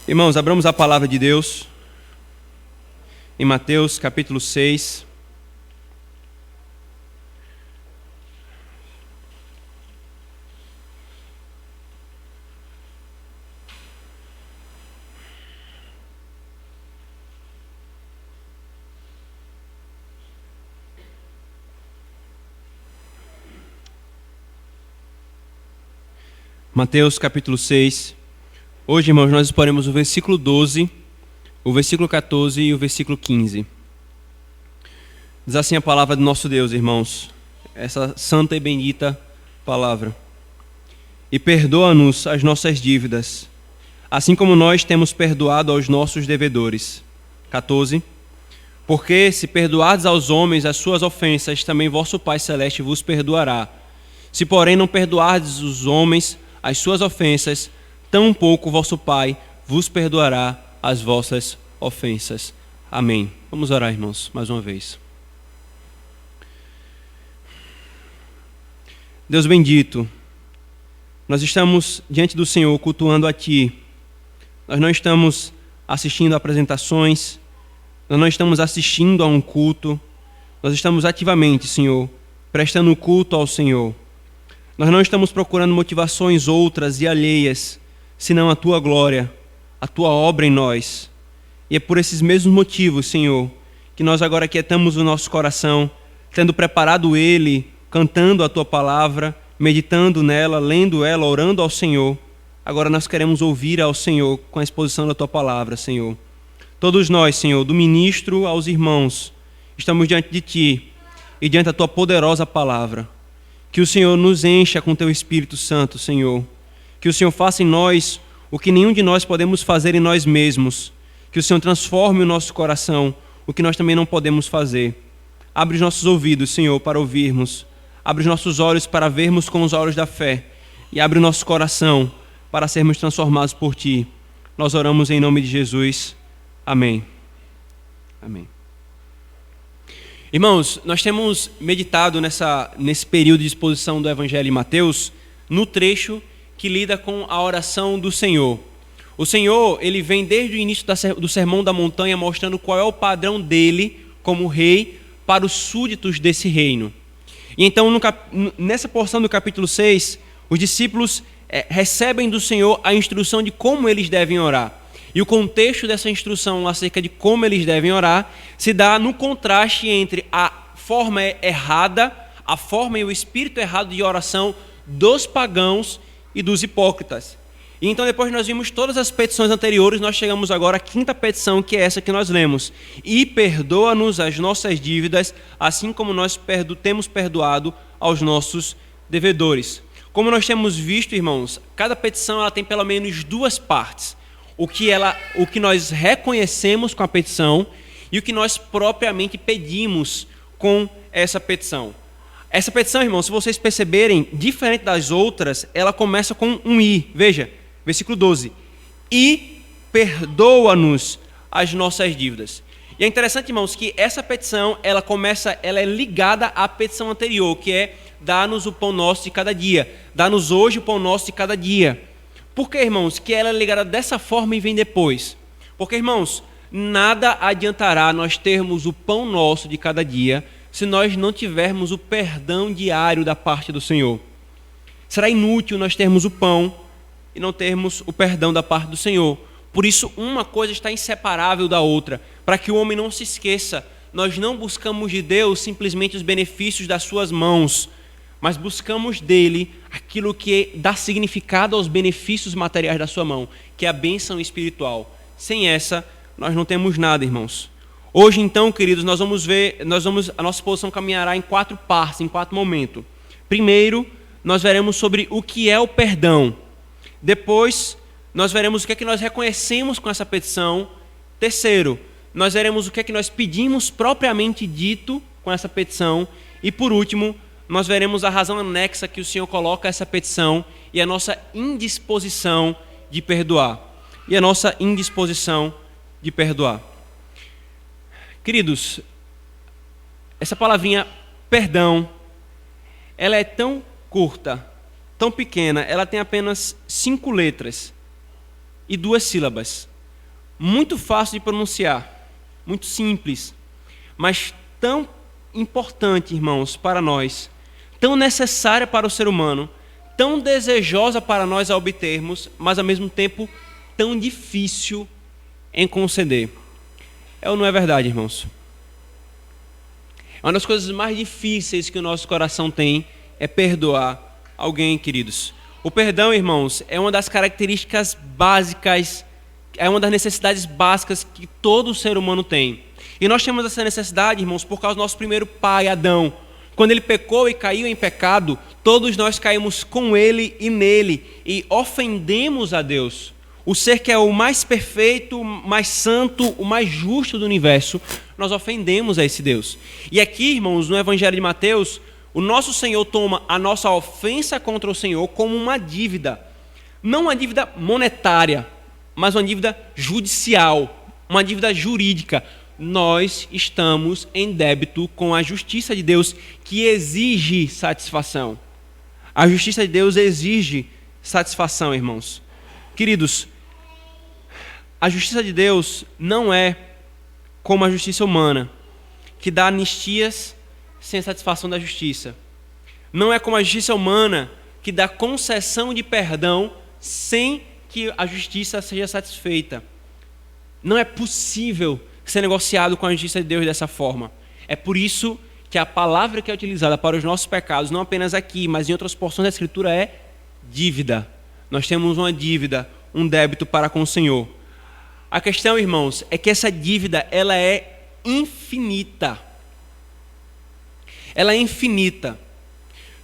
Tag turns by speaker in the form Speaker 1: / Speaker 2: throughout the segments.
Speaker 1: Irmãos, abramos a palavra de Deus em Mateus capítulo 6. Mateus capítulo 6. Hoje, irmãos, nós exporemos o versículo 12, o versículo 14 e o versículo 15. Diz assim a palavra do nosso Deus, irmãos, essa santa e bendita palavra. E perdoa-nos as nossas dívidas, assim como nós temos perdoado aos nossos devedores. 14. Porque se perdoardes aos homens as suas ofensas, também vosso Pai Celeste vos perdoará. Se, porém, não perdoardes os homens as suas ofensas, tampouco vosso Pai vos perdoará as vossas ofensas. Amém. Vamos orar, irmãos, mais uma vez. Deus bendito, nós estamos diante do Senhor cultuando a Ti. Nós não estamos assistindo a apresentações, nós não estamos assistindo a um culto, nós estamos ativamente, Senhor, prestando culto ao Senhor. Nós não estamos procurando motivações outras e alheias, senão a Tua glória, a Tua obra em nós. E é por esses mesmos motivos, Senhor, que nós agora aquietamos o nosso coração, tendo preparado Ele, cantando a Tua palavra, meditando nela, lendo ela, orando ao Senhor. Agora nós queremos ouvir ao Senhor com a exposição da Tua palavra, Senhor. Todos nós, Senhor, do ministro aos irmãos, estamos diante de Ti e diante da Tua poderosa palavra. Que o Senhor nos encha com Teu Espírito Santo, Senhor. Que o Senhor faça em nós o que nenhum de nós podemos fazer em nós mesmos. Que o Senhor transforme o nosso coração, o que nós também não podemos fazer. Abre os nossos ouvidos, Senhor, para ouvirmos. Abre os nossos olhos para vermos com os olhos da fé. E abre o nosso coração para sermos transformados por Ti. Nós oramos em nome de Jesus. Amém. Amém. Irmãos, nós temos meditado nesse período de exposição do Evangelho de Mateus, no trecho que lida com a oração do Senhor. O Senhor, ele vem desde o início do Sermão da Montanha mostrando qual é o padrão dele como rei para os súditos desse reino. E então, nessa porção do capítulo 6, os discípulos recebem do Senhor a instrução de como eles devem orar. E o contexto dessa instrução acerca de como eles devem orar se dá no contraste entre a forma errada, a forma e o espírito errado de oração dos pagãos e dos hipócritas. E então, depois de nós vimos todas as petições anteriores, nós chegamos agora à quinta petição, que é essa que nós lemos. E perdoa-nos as nossas dívidas, assim como nós temos perdoado aos nossos devedores. Como nós temos visto, irmãos, cada petição ela tem pelo menos duas partes. O que nós reconhecemos com a petição e o que nós propriamente pedimos com essa petição. Essa petição, irmãos, se vocês perceberem, diferente das outras, ela começa com um I. Veja, versículo 12. E perdoa-nos as nossas dívidas. E é interessante, irmãos, que essa petição, ela é ligada à petição anterior, que é dá-nos o pão nosso de cada dia. Dá-nos hoje o pão nosso de cada dia. Por que, irmãos, que ela é ligada dessa forma e vem depois? Porque, irmãos, nada adiantará nós termos o pão nosso de cada dia se nós não tivermos o perdão diário da parte do Senhor. Será inútil nós termos o pão e não termos o perdão da parte do Senhor. Por isso, uma coisa está inseparável da outra. Para que o homem não se esqueça, nós não buscamos de Deus simplesmente os benefícios das suas mãos, mas buscamos dele aquilo que dá significado aos benefícios materiais da sua mão, que é a bênção espiritual. Sem essa, nós não temos nada, irmãos. Hoje, então, queridos, a nossa exposição caminhará em 4 partes, em 4 momentos. Primeiro, nós veremos sobre o que é o perdão. Depois, nós veremos o que é que nós reconhecemos com essa petição. Terceiro, nós veremos o que é que nós pedimos propriamente dito com essa petição. E, por último, nós veremos a razão anexa que o Senhor coloca a essa petição e a nossa indisposição de perdoar. Queridos, essa palavrinha perdão, ela é tão curta, tão pequena, ela tem apenas 5 letras e 2 sílabas. muito fácil de pronunciar, muito simples, mas tão importante, irmãos, para nós, tão necessária para o ser humano, tão desejosa para nós a obtermos, mas ao mesmo tempo tão difícil em conceder. É ou não é verdade, irmãos? Uma das coisas mais difíceis que o nosso coração tem é perdoar alguém, queridos. O perdão, irmãos, é uma das características básicas, é uma das necessidades básicas que todo ser humano tem. E nós temos essa necessidade, irmãos, por causa do nosso primeiro pai, Adão. Quando ele pecou e caiu em pecado, todos nós caímos com ele e nele e ofendemos a Deus. O ser que é o mais perfeito, o mais santo, o mais justo do universo, nós ofendemos a esse Deus. E aqui, irmãos, no Evangelho de Mateus, o nosso Senhor toma a nossa ofensa contra o Senhor como uma dívida. Não uma dívida monetária, mas uma dívida judicial, uma dívida jurídica. Nós estamos em débito com a justiça de Deus, que exige satisfação. A justiça de Deus exige satisfação, irmãos. Queridos, a justiça de Deus não é como a justiça humana, que dá anistias sem satisfação da justiça. Não é como a justiça humana, que dá concessão de perdão sem que a justiça seja satisfeita. Não é possível ser negociado com a justiça de Deus dessa forma. É por isso que a palavra que é utilizada para os nossos pecados, não apenas aqui, mas em outras porções da Escritura, é dívida. Nós temos uma dívida, um débito para com o Senhor. A questão, irmãos, é que essa dívida, ela é infinita. Ela é infinita.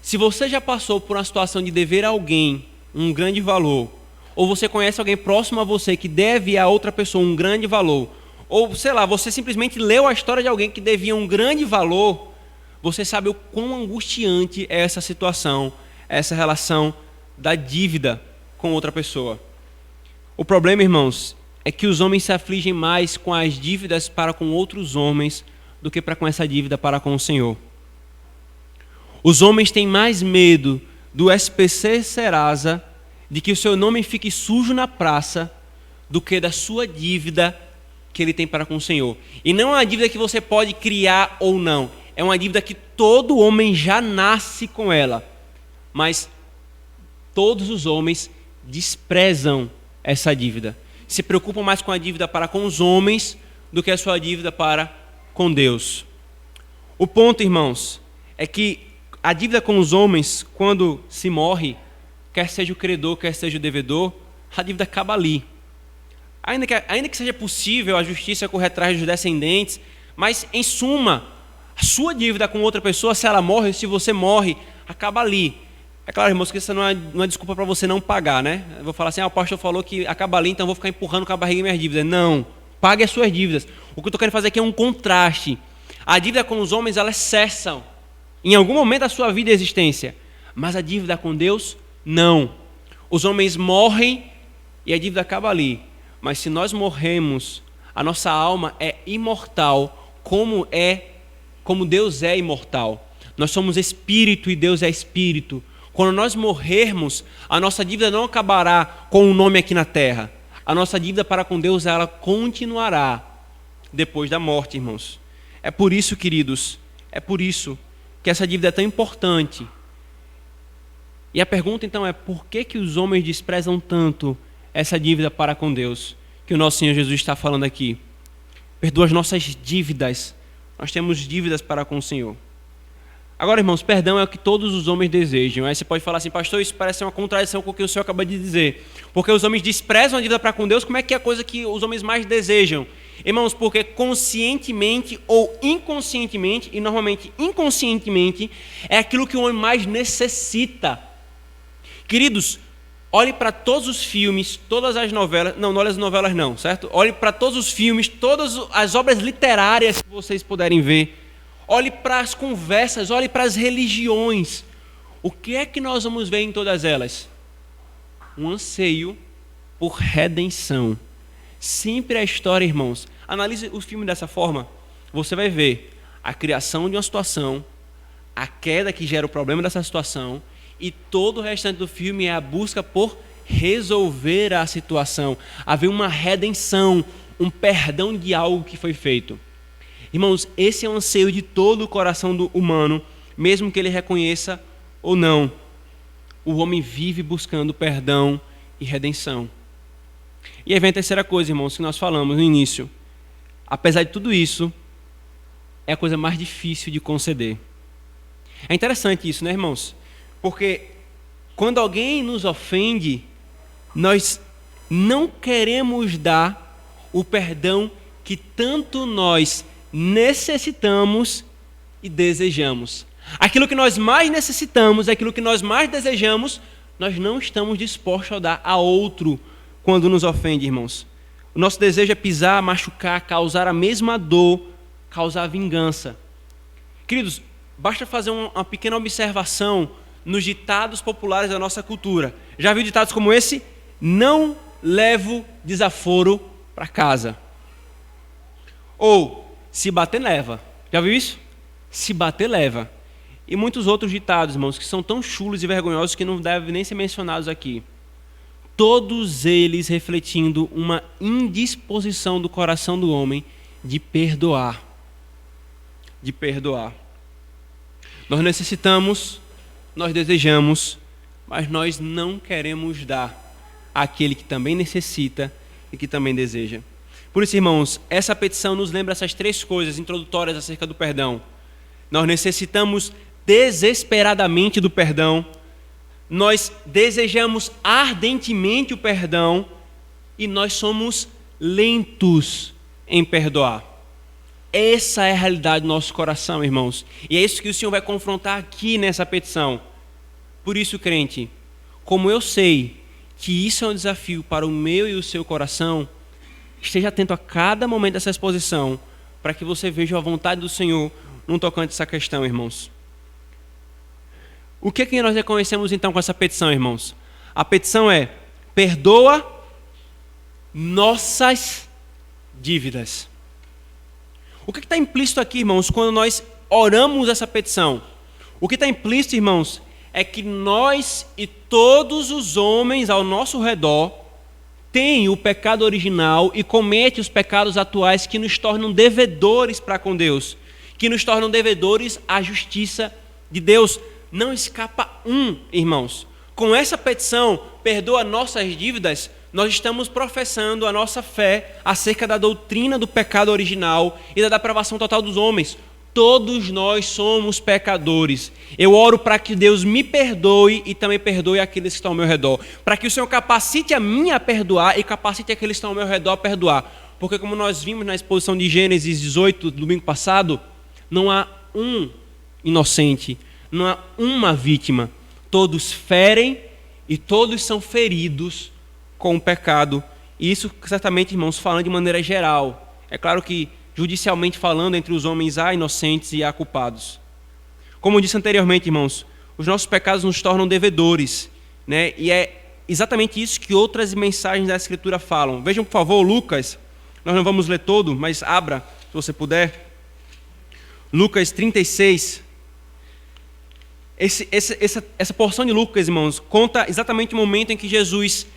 Speaker 1: Se você já passou por uma situação de dever a alguém um grande valor, ou você conhece alguém próximo a você que deve a outra pessoa um grande valor, ou, sei lá, você simplesmente leu a história de alguém que devia um grande valor, você sabe o quão angustiante é essa situação, essa relação da dívida com outra pessoa. O problema, irmãos, é que os homens se afligem mais com as dívidas para com outros homens do que para com essa dívida para com o Senhor. Os homens têm mais medo do SPC Serasa, de que o seu nome fique sujo na praça, do que da sua dívida que ele tem para com o Senhor. E não é uma dívida que você pode criar ou não. É uma dívida que todo homem já nasce com ela. Mas todos os homens desprezam essa dívida. Se preocupam mais com a dívida para com os homens do que a sua dívida para com Deus. O ponto, irmãos, é que a dívida com os homens, quando se morre, quer seja o credor, quer seja o devedor, a dívida acaba ali. Ainda que seja possível a justiça correr atrás dos descendentes, mas, em suma, a sua dívida com outra pessoa, se ela morre, se você morre, acaba ali. É claro, irmãos, que isso não é desculpa para você não pagar, né? Eu vou falar assim, o pastor falou que acaba ali, então eu vou ficar empurrando com a barriga minhas dívidas. Não, pague as suas dívidas. O que eu estou querendo fazer aqui é um contraste. A dívida com os homens, elas cessam em algum momento da sua vida e existência, mas a dívida com Deus, não. Os homens morrem e a dívida acaba ali. Mas se nós morremos, a nossa alma é imortal, como Deus é imortal. Nós somos espírito e Deus é espírito. Quando nós morrermos, a nossa dívida não acabará com o nome aqui na terra. A nossa dívida para com Deus, ela continuará depois da morte, irmãos. É por isso, queridos, é por isso que essa dívida é tão importante. E a pergunta então é, por que os homens desprezam tanto essa dívida para com Deus, que o nosso Senhor Jesus está falando aqui? Perdoa as nossas dívidas. Nós temos dívidas para com o Senhor. Agora, irmãos, perdão é o que todos os homens desejam. Aí você pode falar assim, pastor, isso parece uma contradição com o que o Senhor acaba de dizer. Porque os homens desprezam a dívida para com Deus, como é que é a coisa que os homens mais desejam? Irmãos, porque conscientemente ou inconscientemente, e normalmente inconscientemente, é aquilo que o homem mais necessita. Queridos, olhe para todos os filmes, todas as novelas, não olhe as novelas não, certo? Olhe para todos os filmes, todas as obras literárias que vocês puderem ver. Olhe para as conversas, olhe para as religiões. O que é que nós vamos ver em todas elas? Um anseio por redenção. Sempre a história, irmãos. Analise o filme dessa forma. Você vai ver a criação de uma situação, a queda que gera o problema dessa situação, e todo o restante do filme é a busca por resolver a situação. Haver uma redenção, um perdão de algo que foi feito. Irmãos, esse é o anseio de todo o coração do humano, mesmo que ele reconheça ou não. O homem vive buscando perdão e redenção. E aí vem a terceira coisa, irmãos, que nós falamos no início. Apesar de tudo isso, é a coisa mais difícil de conceder. É interessante isso, né, irmãos? Porque quando alguém nos ofende, nós não queremos dar o perdão que tanto nós necessitamos e desejamos. Aquilo que nós mais necessitamos, aquilo que nós mais desejamos, nós não estamos dispostos a dar a outro quando nos ofende, irmãos. O nosso desejo é pisar, machucar, causar a mesma dor, causar vingança. Queridos, basta fazer uma pequena observação nos ditados populares da nossa cultura. Já viu ditados como esse? Não levo desaforo para casa. Ou, se bater, leva. Já viu isso? Se bater, leva. E muitos outros ditados, irmãos, que são tão chulos e vergonhosos que não devem nem ser mencionados aqui. Todos eles refletindo uma indisposição do coração do homem de perdoar. De perdoar. Nós necessitamos, nós desejamos, mas nós não queremos dar àquele que também necessita e que também deseja. Por isso, irmãos, essa petição nos lembra essas três coisas introdutórias acerca do perdão. Nós necessitamos desesperadamente do perdão, nós desejamos ardentemente o perdão e nós somos lentos em perdoar. Essa é a realidade do nosso coração, irmãos. E é isso que o Senhor vai confrontar aqui nessa petição. Por isso, crente, como eu sei que isso é um desafio para o meu e o seu coração, esteja atento a cada momento dessa exposição para que você veja a vontade do Senhor no tocante a essa questão, irmãos. O que é que nós reconhecemos então com essa petição, irmãos? A petição é: perdoa nossas dívidas. O que está implícito aqui, irmãos, quando nós oramos essa petição? O que está implícito, irmãos, é que nós e todos os homens ao nosso redor têm o pecado original e cometem os pecados atuais que nos tornam devedores para com Deus, que nos tornam devedores à justiça de Deus. Não escapa irmãos. Com essa petição, perdoa nossas dívidas, nós estamos professando a nossa fé acerca da doutrina do pecado original e da depravação total dos homens. Todos nós somos pecadores. Eu oro para que Deus me perdoe e também perdoe aqueles que estão ao meu redor. Para que o Senhor capacite a mim a perdoar e capacite aqueles que estão ao meu redor a perdoar. Porque como nós vimos na exposição de Gênesis 18, do domingo passado, não há um inocente, não há uma vítima. Todos ferem e todos são feridos com o pecado. E isso certamente, irmãos, falando de maneira geral. É claro que judicialmente falando, entre os homens há inocentes e há culpados. Como eu disse anteriormente, irmãos, os nossos pecados nos tornam devedores, né? E é exatamente isso que outras mensagens da Escritura falam. Vejam, por favor, Lucas, nós não vamos ler todo, mas abra, se você puder. Lucas 36. Essa porção de Lucas, irmãos, conta exatamente o momento em que Jesus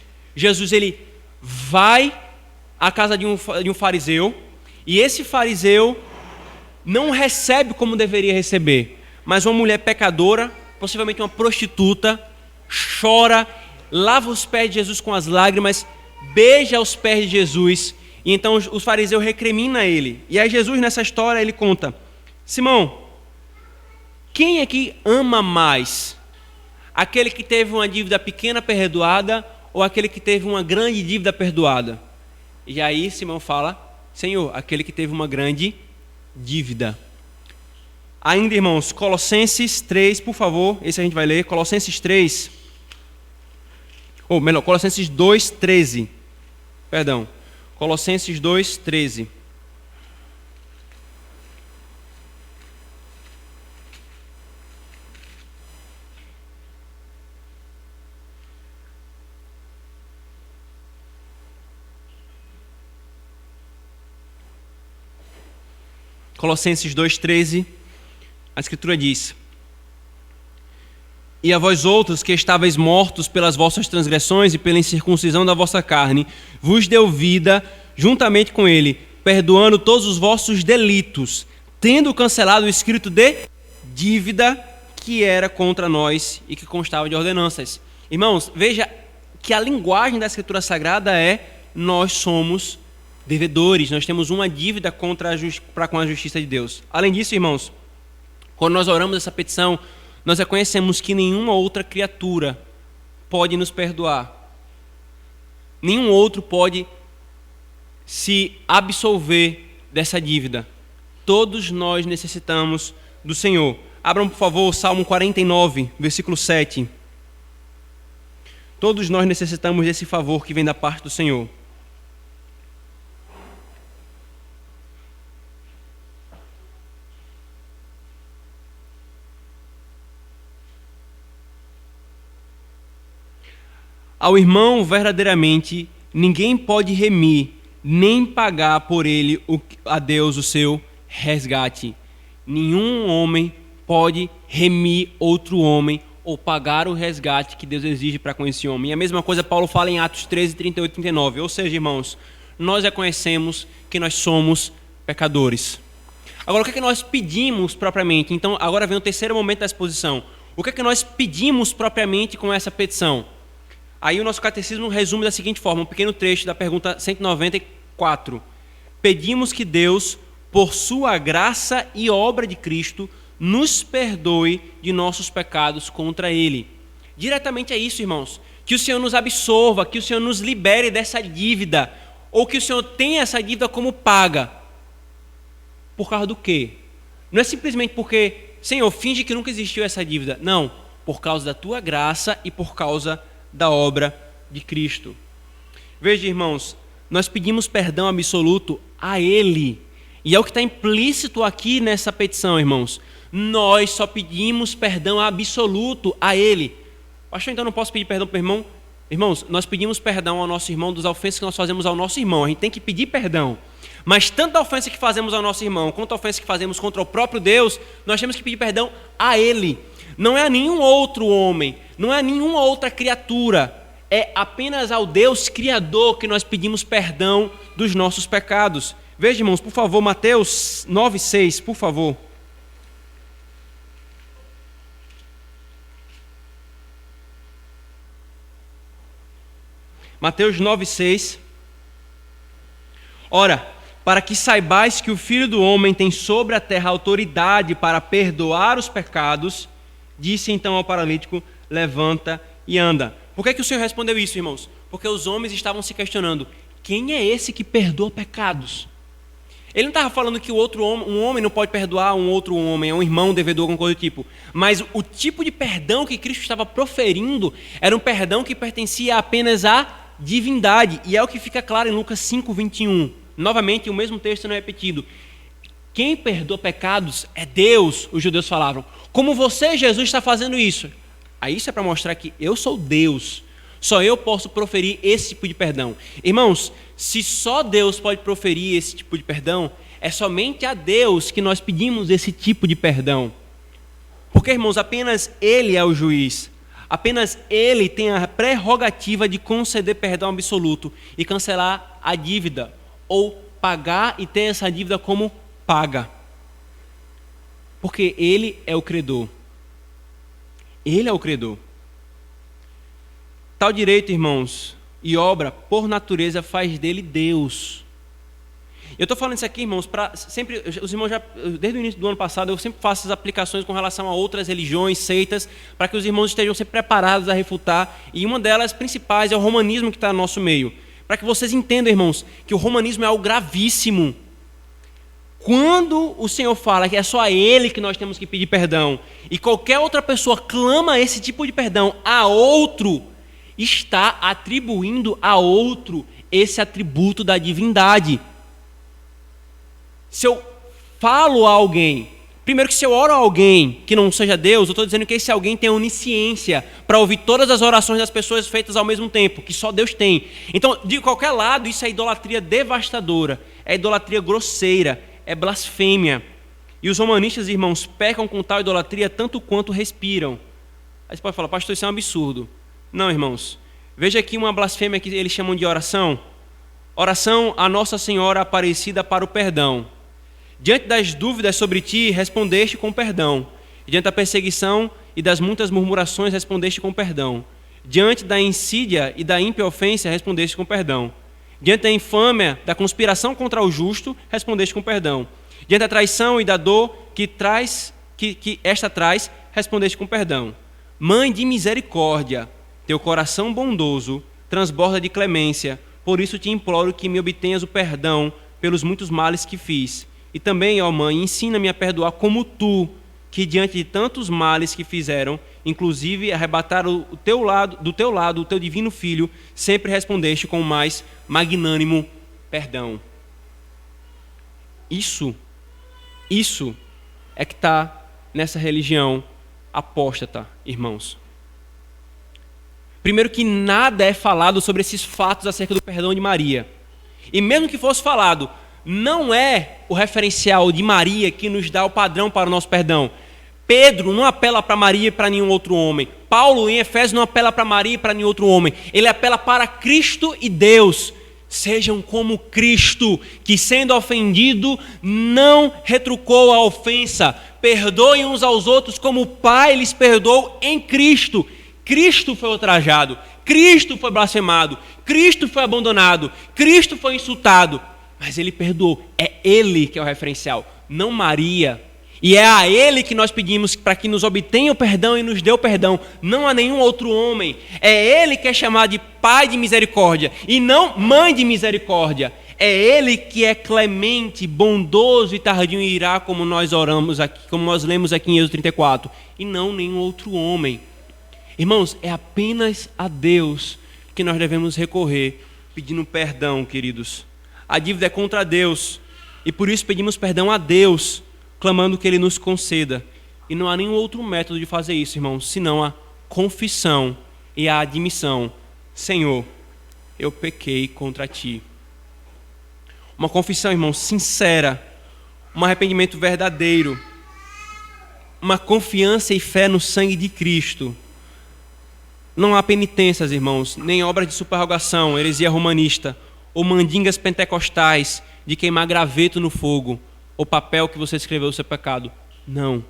Speaker 1: ele vai à casa de um fariseu, e esse fariseu não recebe como deveria receber, mas uma mulher pecadora, possivelmente uma prostituta, chora, lava os pés de Jesus com as lágrimas, beija os pés de Jesus, e então o fariseu recrimina ele. E aí Jesus, nessa história, ele conta: Simão, quem é que ama mais? Aquele que teve uma dívida pequena perdoada ou aquele que teve uma grande dívida perdoada? E aí Simão fala: Senhor, aquele que teve uma grande dívida. Ainda, irmãos, Colossenses 3, por favor, esse a gente vai ler, Colossenses 3, ou melhor, Colossenses 2, 13. Perdão, Colossenses 2, 13. Colossenses 2,13, a Escritura diz: E a vós outros que estáveis mortos pelas vossas transgressões e pela incircuncisão da vossa carne, vos deu vida juntamente com ele, perdoando todos os vossos delitos, tendo cancelado o escrito de dívida que era contra nós e que constava de ordenanças. Irmãos, veja que a linguagem da Escritura Sagrada é: nós somos devedores, nós temos uma dívida com a justiça de Deus. Além disso, irmãos, quando nós oramos essa petição, nós reconhecemos que nenhuma outra criatura pode nos perdoar. Nenhum outro pode se absolver dessa dívida. Todos nós necessitamos do Senhor. Abram, por favor, o Salmo 49, versículo 7. Todos nós necessitamos desse favor que vem da parte do Senhor. Ao irmão, verdadeiramente, ninguém pode remir, nem pagar por ele a Deus o seu resgate. Nenhum homem pode remir outro homem ou pagar o resgate que Deus exige para com esse homem. E a mesma coisa Paulo fala em Atos 13, 38 e 39. Ou seja, irmãos, nós reconhecemos que nós somos pecadores. Agora, o que é que nós pedimos propriamente? Então, agora vem o terceiro momento da exposição. O que é que nós pedimos propriamente com essa petição? Aí o nosso catecismo resume da seguinte forma, um pequeno trecho da pergunta 194. Pedimos que Deus, por sua graça e obra de Cristo, nos perdoe de nossos pecados contra Ele. Diretamente é isso, irmãos. Que o Senhor nos absolva, que o Senhor nos libere dessa dívida, ou que o Senhor tenha essa dívida como paga. Por causa do quê? Não é simplesmente porque, Senhor, finge que nunca existiu essa dívida. Não, por causa da tua graça e por causa da obra de Cristo. Veja, irmãos, nós pedimos perdão absoluto a Ele. E é o que está implícito aqui nessa petição, irmãos. Nós só pedimos perdão absoluto a Ele. Pastor, então não posso pedir perdão para o irmão? Irmãos, nós pedimos perdão ao nosso irmão dos ofensas que nós fazemos ao nosso irmão. A gente tem que pedir perdão. Mas tanto a ofensa que fazemos ao nosso irmão, quanto a ofensa que fazemos contra o próprio Deus, nós temos que pedir perdão a Ele. Não é a nenhum outro homem, não é a nenhuma outra criatura. É apenas ao Deus Criador que nós pedimos perdão dos nossos pecados. Veja, irmãos, por favor, Mateus 9,6, por favor. Mateus 9,6. Ora, para que saibais que o Filho do Homem tem sobre a terra autoridade para perdoar os pecados, disse então ao paralítico: levanta e anda. Por que o Senhor respondeu isso, irmãos? Porque os homens estavam se questionando: quem é esse que perdoa pecados? Ele não estava falando que um homem não pode perdoar um outro homem, é um irmão devedor, alguma coisa do tipo. Mas o tipo de perdão que Cristo estava proferindo era um perdão que pertencia apenas à divindade. E é o que fica claro em Lucas 5:21. Novamente, o mesmo texto não é repetido. Quem perdoa pecados é Deus, os judeus falavam. Como você, Jesus, está fazendo isso? Aí isso é para mostrar que eu sou Deus. Só eu posso proferir esse tipo de perdão. Irmãos, se só Deus pode proferir esse tipo de perdão, é somente a Deus que nós pedimos esse tipo de perdão. Porque, irmãos, apenas Ele é o juiz. Apenas Ele tem a prerrogativa de conceder perdão absoluto e cancelar a dívida, ou pagar e ter essa dívida como paga. Porque Ele é o credor. Ele é o credor. Tal direito, irmãos, e obra, por natureza, faz dele Deus. Eu estou falando isso aqui, irmãos, para sempre, os irmãos já, desde o início do ano passado, eu sempre faço as aplicações com relação a outras religiões, seitas, para que os irmãos estejam sempre preparados a refutar, e uma delas principais é o romanismo que está no nosso meio. Para que vocês entendam, irmãos, que o romanismo é algo gravíssimo. Quando o Senhor fala que é só a Ele que nós temos que pedir perdão, e qualquer outra pessoa clama esse tipo de perdão a outro, está atribuindo a outro esse atributo da divindade. Se eu falo a alguém, primeiro que se eu oro a alguém que não seja Deus, eu estou dizendo que esse alguém tem onisciência para ouvir todas as orações das pessoas feitas ao mesmo tempo, que só Deus tem. Então, de qualquer lado, isso é idolatria devastadora, é idolatria grosseira, é blasfêmia. E os romanistas, irmãos, pecam com tal idolatria tanto quanto respiram. Aí você pode falar: pastor, isso é um absurdo. Não, irmãos. Veja aqui uma blasfêmia que eles chamam de oração. Oração a Nossa Senhora Aparecida para o perdão. Diante das dúvidas sobre ti, respondeste com perdão. Diante da perseguição e das muitas murmurações, respondeste com perdão. Diante da insídia e da ímpia ofensa, respondeste com perdão. Diante da infâmia, da conspiração contra o justo, respondeste com perdão. Diante da traição e da dor que esta traz, respondeste com perdão. Mãe de misericórdia, teu coração bondoso transborda de clemência, por isso te imploro que me obtenhas o perdão pelos muitos males que fiz. E também, ó Mãe, ensina-me a perdoar como tu, que diante de tantos males que fizeram, inclusive arrebataram do teu lado o teu divino Filho, sempre respondeste com o mais magnânimo perdão. Isso é que está nessa religião apóstata, irmãos. Primeiro que nada é falado sobre esses fatos acerca do perdão de Maria. E mesmo que fosse falado, não é o referencial de Maria que nos dá o padrão para o nosso perdão. Pedro não apela para Maria e para nenhum outro homem. Paulo, em Efésios, não apela para Maria e para nenhum outro homem. Ele apela para Cristo e Deus. Sejam como Cristo, que sendo ofendido, não retrucou a ofensa. Perdoem uns aos outros como o Pai lhes perdoou em Cristo. Cristo foi ultrajado, Cristo foi blasfemado, Cristo foi abandonado, Cristo foi insultado. Mas Ele perdoou. É Ele que é o referencial, não Maria. E é a Ele que nós pedimos para que nos obtenha o perdão e nos dê o perdão, não a nenhum outro homem. É Ele que é chamado de Pai de misericórdia e não Mãe de misericórdia. É Ele que é clemente, bondoso e tardio em irá, como nós oramos aqui, como nós lemos aqui em Êxodo 34, e não nenhum outro homem. Irmãos, é apenas a Deus que nós devemos recorrer, pedindo perdão, queridos. A dívida é contra Deus, e por isso pedimos perdão a Deus, clamando que Ele nos conceda. E não há nenhum outro método de fazer isso, irmãos, senão a confissão e a admissão. Senhor, eu pequei contra Ti. Uma confissão, irmãos, sincera, um arrependimento verdadeiro, uma confiança e fé no sangue de Cristo. Não há penitências, irmãos, nem obras de superrogação, heresia romanista, ou mandingas pentecostais de queimar graveto no fogo, ou papel que você escreveu o seu pecado. Não.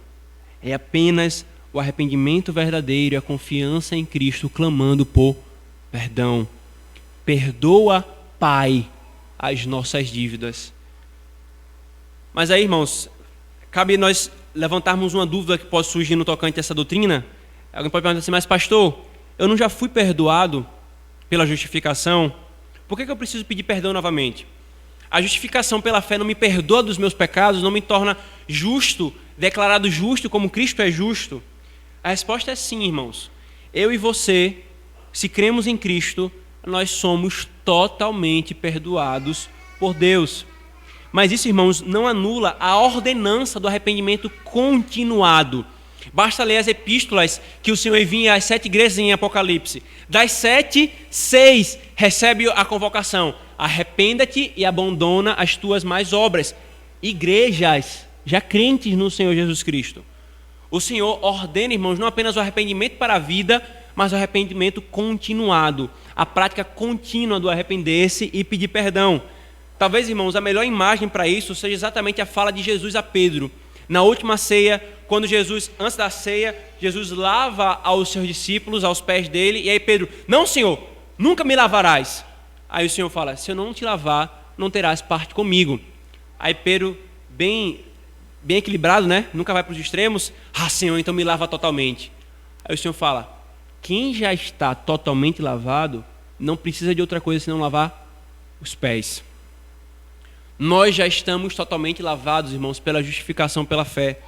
Speaker 1: É apenas o arrependimento verdadeiro e a confiança em Cristo, clamando por perdão. Perdoa, Pai, as nossas dívidas. Mas aí, irmãos, cabe nós levantarmos uma dúvida que pode surgir no tocante a essa doutrina. Alguém pode perguntar assim, mas pastor, eu não já fui perdoado pela justificação? Por que eu preciso pedir perdão novamente? A justificação pela fé não me perdoa dos meus pecados, não me torna justo, declarado justo como Cristo é justo? A resposta é sim, irmãos. Eu e você, se cremos em Cristo, nós somos totalmente perdoados por Deus. Mas isso, irmãos, não anula a ordenança do arrependimento continuado. Basta ler as epístolas que o Senhor envia às 7 igrejas em Apocalipse. Das 7, 6 recebe a convocação. Arrependa-te e abandona as tuas más obras. Igrejas já crentes no Senhor Jesus Cristo. O Senhor ordena, irmãos, não apenas o arrependimento para a vida, mas o arrependimento continuado. A prática contínua do arrepender-se e pedir perdão. Talvez, irmãos, a melhor imagem para isso seja exatamente a fala de Jesus a Pedro. Na última ceia, quando Jesus, antes da ceia, Jesus lava aos seus discípulos, aos pés dele, e aí Pedro, não, Senhor, nunca me lavarás. Aí o Senhor fala, se eu não te lavar, não terás parte comigo. Aí Pedro, bem equilibrado, né? Nunca vai para os extremos. Ah, Senhor, então me lava totalmente. Aí o Senhor fala, quem já está totalmente lavado, não precisa de outra coisa senão lavar os pés. Nós já estamos totalmente lavados, irmãos, pela justificação pela fé.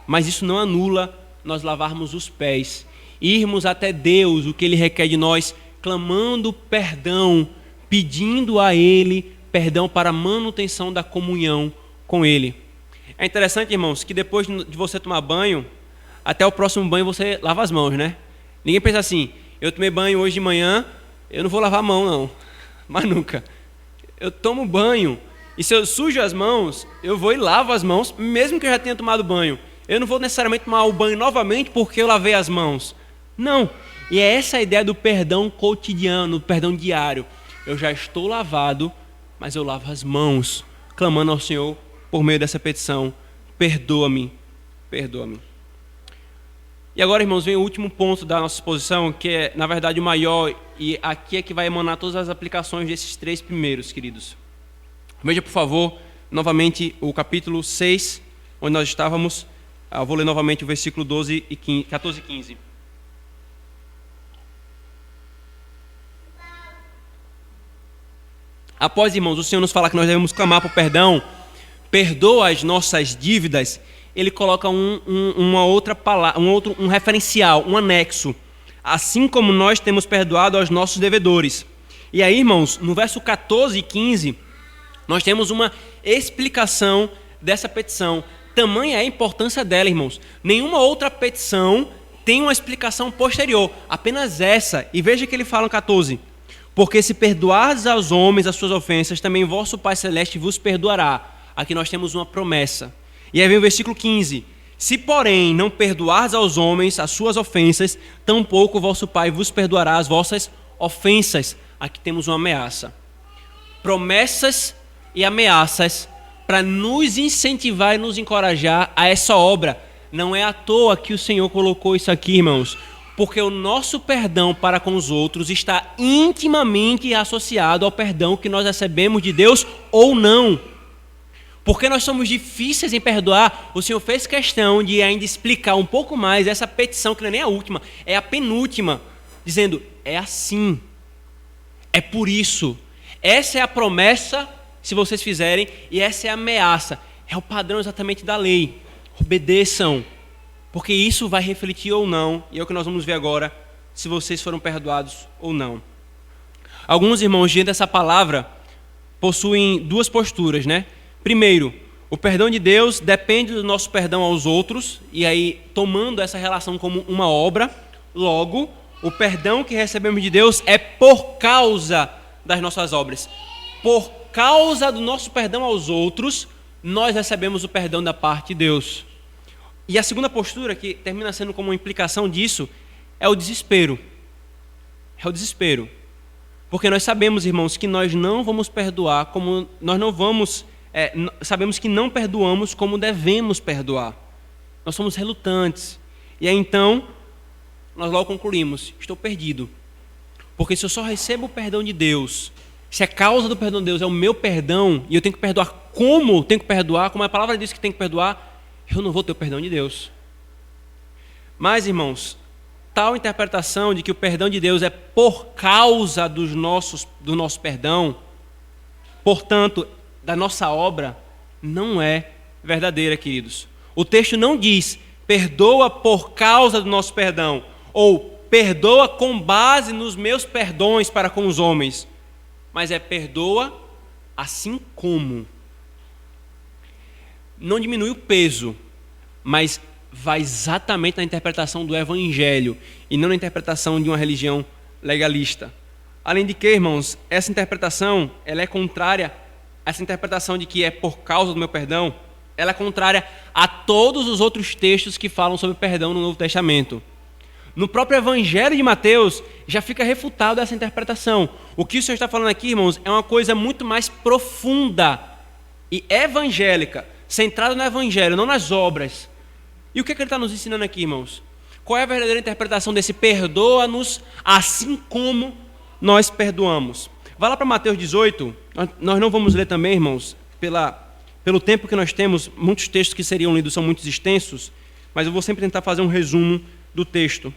Speaker 1: Mas isso não anula nós lavarmos os pés, irmos até Deus, o que Ele requer de nós, clamando perdão, pedindo a Ele perdão para a manutenção da comunhão com Ele. É interessante, irmãos, que depois de você tomar banho, até o próximo banho você lava as mãos, né? Ninguém pensa assim, eu tomei banho hoje de manhã, eu não vou lavar a mão não, mas nunca. Eu tomo banho, e se eu sujo as mãos, eu vou e lavo as mãos, mesmo que eu já tenha tomado banho. Eu não vou necessariamente tomar o banho novamente porque eu lavei as mãos. Não. E é essa a ideia do perdão cotidiano, do perdão diário. Eu já estou lavado, mas eu lavo as mãos, clamando ao Senhor por meio dessa petição: perdoa-me, perdoa-me. E agora, irmãos, vem o último ponto da nossa exposição, que é, na verdade, o maior, e aqui é que vai emanar todas as aplicações desses 3 primeiros, queridos. Veja, por favor, novamente o capítulo 6, onde nós estávamos. Eu vou ler novamente o versículo 12 e 15, 14 e 15. Após, irmãos, o Senhor nos falar que nós devemos clamar por perdão, perdoa as nossas dívidas, ele coloca uma outra palavra, um referencial, um anexo. Assim como nós temos perdoado aos nossos devedores. E aí, irmãos, no verso 14 e 15, nós temos uma explicação dessa petição. Tamanha é a importância dela, irmãos. Nenhuma outra petição tem uma explicação posterior, apenas essa. E veja que ele fala no 14: porque se perdoardes aos homens as suas ofensas, também vosso Pai Celeste vos perdoará. Aqui nós temos uma promessa. E aí vem o versículo 15: se, porém, não perdoardes aos homens as suas ofensas, tampouco vosso Pai vos perdoará as vossas ofensas. Aqui temos uma ameaça. Promessas e ameaças para nos incentivar e nos encorajar a essa obra. Não é à toa que o Senhor colocou isso aqui, irmãos, porque o nosso perdão para com os outros está intimamente associado ao perdão que nós recebemos de Deus ou não. Porque nós somos difíceis em perdoar, o Senhor fez questão de ainda explicar um pouco mais essa petição, que não é nem a última, é a penúltima, dizendo: é assim, é por isso, essa é a promessa, se vocês fizerem, e essa é a ameaça, é o padrão exatamente da lei. Obedeçam, porque isso vai refletir ou não, e é o que nós vamos ver agora, se vocês foram perdoados ou não. Alguns irmãos, diante dessa palavra, possuem 2 posturas, né? Primeiro, o perdão de Deus depende do nosso perdão aos outros, e aí tomando essa relação como uma obra. Logo, o perdão que recebemos de Deus é por causa das nossas obras. Por causa do nosso perdão aos outros, nós recebemos o perdão da parte de Deus. E a segunda postura, que termina sendo como uma implicação disso, é o desespero. É o desespero. Porque nós sabemos, irmãos, que nós não vamos perdoar como nós não vamos... sabemos que não perdoamos como devemos perdoar. Nós somos relutantes. E aí então, nós logo concluímos: estou perdido. Porque se eu só recebo o perdão de Deus, se a causa do perdão de Deus é o meu perdão, e eu tenho que perdoar como tenho que perdoar, como a palavra diz que tem que perdoar, eu não vou ter o perdão de Deus. Mas, irmãos, tal interpretação de que o perdão de Deus é por causa do nosso perdão, portanto, da nossa obra, não é verdadeira, queridos. O texto não diz: perdoa por causa do nosso perdão, ou perdoa com base nos meus perdões para com os homens, mas é perdoa assim como. Não diminui o peso, mas vai exatamente na interpretação do Evangelho e não na interpretação de uma religião legalista. Além de que, irmãos, essa interpretação ela é contrária. Essa interpretação de que é por causa do meu perdão, ela é contrária a todos os outros textos que falam sobre perdão no Novo Testamento. No próprio Evangelho de Mateus, já fica refutado essa interpretação. O que o Senhor está falando aqui, irmãos, é uma coisa muito mais profunda e evangélica, centrada no Evangelho, não nas obras. E o que ele está nos ensinando aqui, irmãos? Qual é a verdadeira interpretação desse perdoa-nos assim como nós perdoamos? Vá lá para Mateus 18, nós não vamos ler também, irmãos, pelo tempo que nós temos, muitos textos que seriam lidos são muito extensos, mas eu vou sempre tentar fazer um resumo do texto.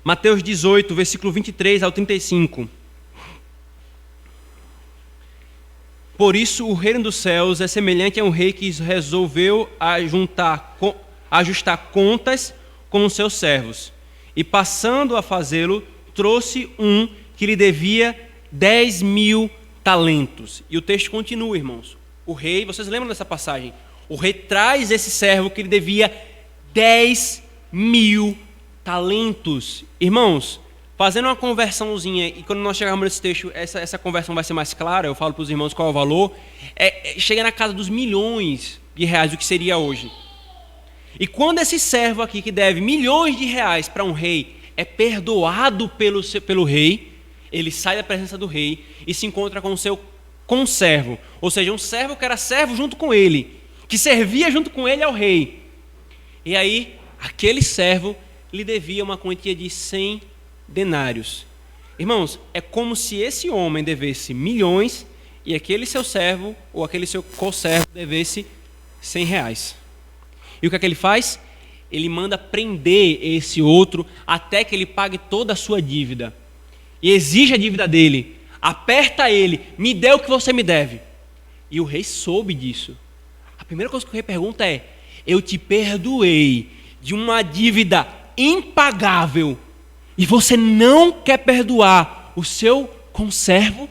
Speaker 1: Mateus 18, versículo 23 ao 35. Por isso o reino dos céus é semelhante a um rei que resolveu ajustar contas com os seus servos. E passando a fazê-lo, trouxe um que lhe devia 10.000 talentos. E o texto continua, irmãos. O rei, vocês lembram dessa passagem? O rei traz esse servo que lhe devia 10.000 talentos. Irmãos, fazendo uma conversãozinha, e quando nós chegarmos nesse texto, essa conversão vai ser mais clara, eu falo para os irmãos qual é o valor, chega na casa dos milhões de reais, o que seria hoje. E quando esse servo aqui, que deve milhões de reais para um rei, é perdoado pelo rei, ele sai da presença do rei e se encontra com o seu conservo, ou seja, um servo que era servo junto com ele, que servia junto com ele ao rei. E aí, aquele servo lhe devia uma quantia de 100 denários. Irmãos, é como se esse homem devesse milhões e aquele seu servo ou aquele seu conservo devesse 100 reais. E o que é que ele faz? Ele manda prender esse outro até que ele pague toda a sua dívida. E exige a dívida dele. Aperta ele. Me dê o que você me deve. E o rei soube disso. A primeira coisa que o rei pergunta é: eu te perdoei de uma dívida impagável e você não quer perdoar o seu conservo?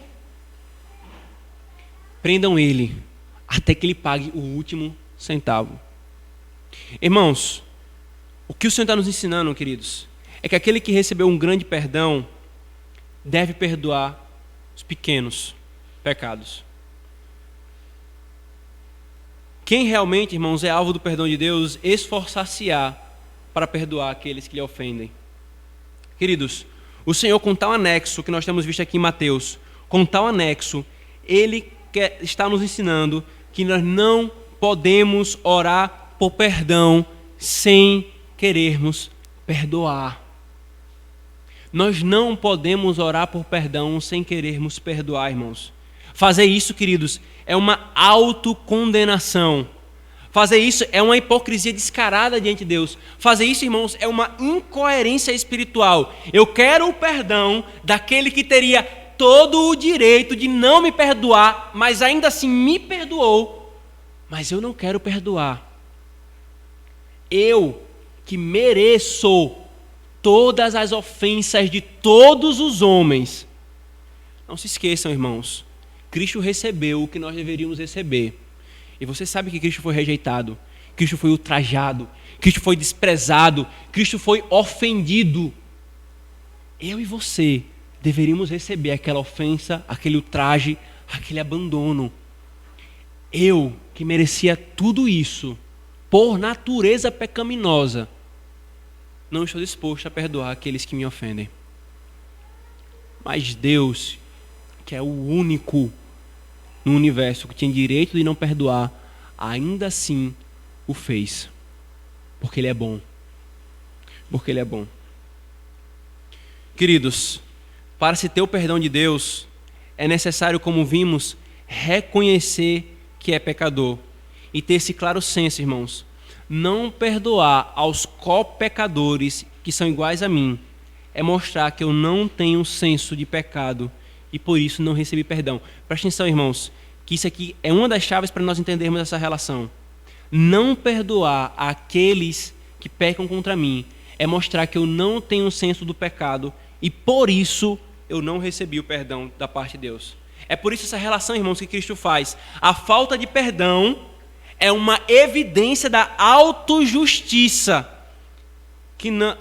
Speaker 1: Prendam ele até que ele pague o último centavo. Irmãos, o que o Senhor está nos ensinando, queridos, é que aquele que recebeu um grande perdão deve perdoar os pequenos pecados. Quem realmente, irmãos, é alvo do perdão de Deus, esforçar-se-á para perdoar aqueles que lhe ofendem. Queridos, o Senhor, com tal anexo que nós temos visto aqui em Mateus, com tal anexo, Ele está nos ensinando que nós não podemos orar por perdão sem querermos perdoar. Nós não podemos orar por perdão sem querermos perdoar, irmãos. Fazer isso, queridos, é uma autocondenação. Fazer isso é uma hipocrisia descarada diante de Deus. Fazer isso, irmãos, é uma incoerência espiritual. Eu quero o perdão daquele que teria todo o direito de não me perdoar, mas ainda assim me perdoou. Mas eu não quero perdoar. Eu, que mereço todas as ofensas de todos os homens. Não se esqueçam, irmãos, Cristo recebeu o que nós deveríamos receber. E você sabe que Cristo foi rejeitado, Cristo foi ultrajado, Cristo foi desprezado, Cristo foi ofendido. Eu e você deveríamos receber aquela ofensa, aquele ultraje, aquele abandono. Eu, que merecia tudo isso, por natureza pecaminosa, não estou disposto a perdoar aqueles que me ofendem. Mas Deus, que é o único no universo que tinha direito de não perdoar, ainda assim o fez. Porque Ele é bom. Porque Ele é bom. Queridos, para se ter o perdão de Deus, é necessário, como vimos, reconhecer que é pecador. E ter esse claro senso, irmãos. Não perdoar aos co-pecadores que são iguais a mim é mostrar que eu não tenho senso de pecado e por isso não recebi perdão. Presta atenção, irmãos, que isso aqui é uma das chaves para nós entendermos essa relação. Não perdoar aqueles que pecam contra mim é mostrar que eu não tenho senso do pecado e por isso eu não recebi o perdão da parte de Deus. É por isso essa relação, irmãos, que Cristo faz. A falta de perdão é uma evidência da autojustiça que não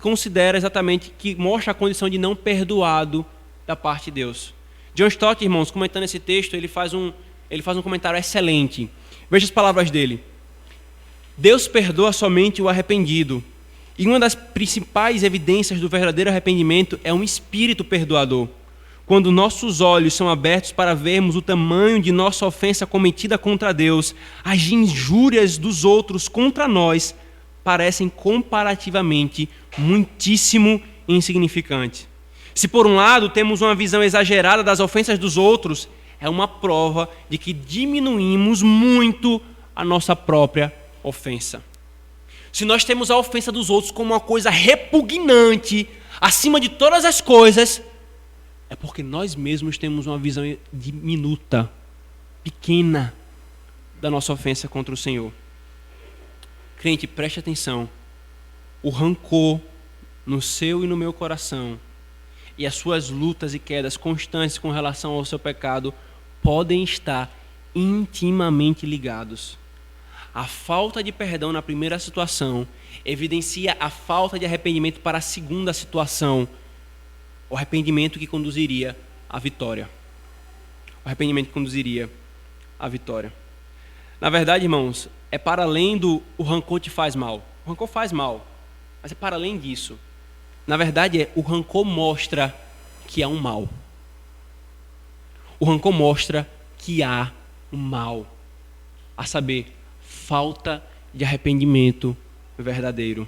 Speaker 1: considera exatamente, que mostra a condição de não perdoado da parte de Deus. John Stott, irmãos, comentando esse texto, ele faz um comentário excelente. Veja as palavras dele. Deus perdoa somente o arrependido. E uma das principais evidências do verdadeiro arrependimento é um espírito perdoador. Quando nossos olhos são abertos para vermos o tamanho de nossa ofensa cometida contra Deus, as injúrias dos outros contra nós parecem comparativamente muitíssimo insignificantes. Se por um lado temos uma visão exagerada das ofensas dos outros, é uma prova de que diminuímos muito a nossa própria ofensa. Se nós temos a ofensa dos outros como uma coisa repugnante, acima de todas as coisas, é porque nós mesmos temos uma visão diminuta, pequena, da nossa ofensa contra o Senhor. Crente, preste atenção. O rancor no seu e no meu coração e as suas lutas e quedas constantes com relação ao seu pecado podem estar intimamente ligados. A falta de perdão na primeira situação evidencia a falta de arrependimento para a segunda situação, o arrependimento que conduziria à vitória. O arrependimento que conduziria à vitória. Na verdade, irmãos, é para além do o rancor te faz mal. O rancor faz mal, mas é para além disso. Na verdade, o rancor mostra que há um mal. O rancor mostra que há um mal, a saber, falta de arrependimento verdadeiro.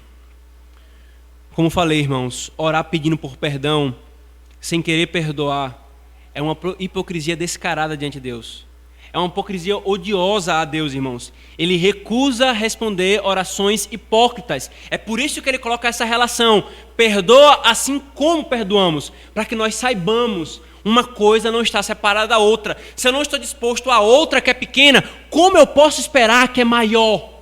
Speaker 1: Como falei, irmãos, orar pedindo por perdão, sem querer perdoar, é uma hipocrisia descarada diante de Deus. É uma hipocrisia odiosa a Deus, irmãos. Ele recusa responder orações hipócritas. É por isso que ele coloca essa relação. Perdoa assim como perdoamos, para que nós saibamos uma coisa não está separada da outra. Se eu não estou disposto a outra que é pequena, como eu posso esperar que é maior?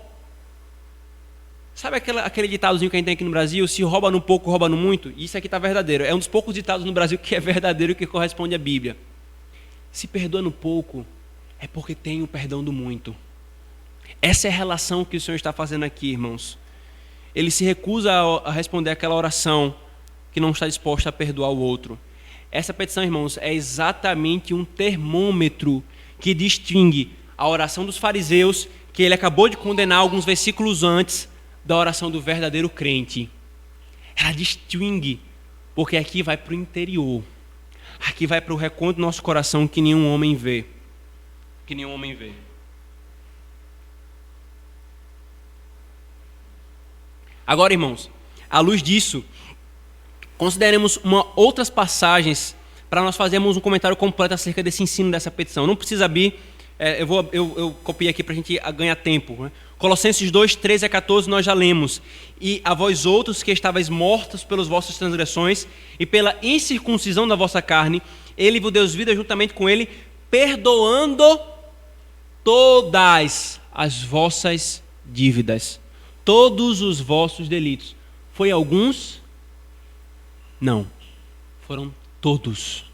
Speaker 1: Sabe aquele ditadozinho que a gente tem aqui no Brasil? Se rouba no pouco, rouba no muito? Isso aqui está verdadeiro. É um dos poucos ditados no Brasil que é verdadeiro e que corresponde à Bíblia. Se perdoa no pouco, é porque tem o perdão do muito. Essa é a relação que o Senhor está fazendo aqui, irmãos. Ele se recusa a responder aquela oração que não está disposta a perdoar o outro. Essa petição, irmãos, é exatamente um termômetro que distingue a oração dos fariseus, que ele acabou de condenar alguns versículos antes, da oração do verdadeiro crente. Ela distingue, porque aqui vai para o interior. Aqui vai para o recanto do nosso coração que nenhum homem vê. Que nenhum homem vê. Agora, irmãos, à luz disso, consideremos outras passagens para nós fazermos um comentário completo acerca desse ensino, dessa petição. Não precisa abrir, eu copiei aqui para a gente ganhar tempo, né? Colossenses 2, 13 a 14 nós já lemos. E a vós outros que estáveis mortos pelas vossas transgressões e pela incircuncisão da vossa carne, ele vos deu vida juntamente com ele, perdoando todas as vossas dívidas, todos os vossos delitos. Foi alguns? Não. Foram todos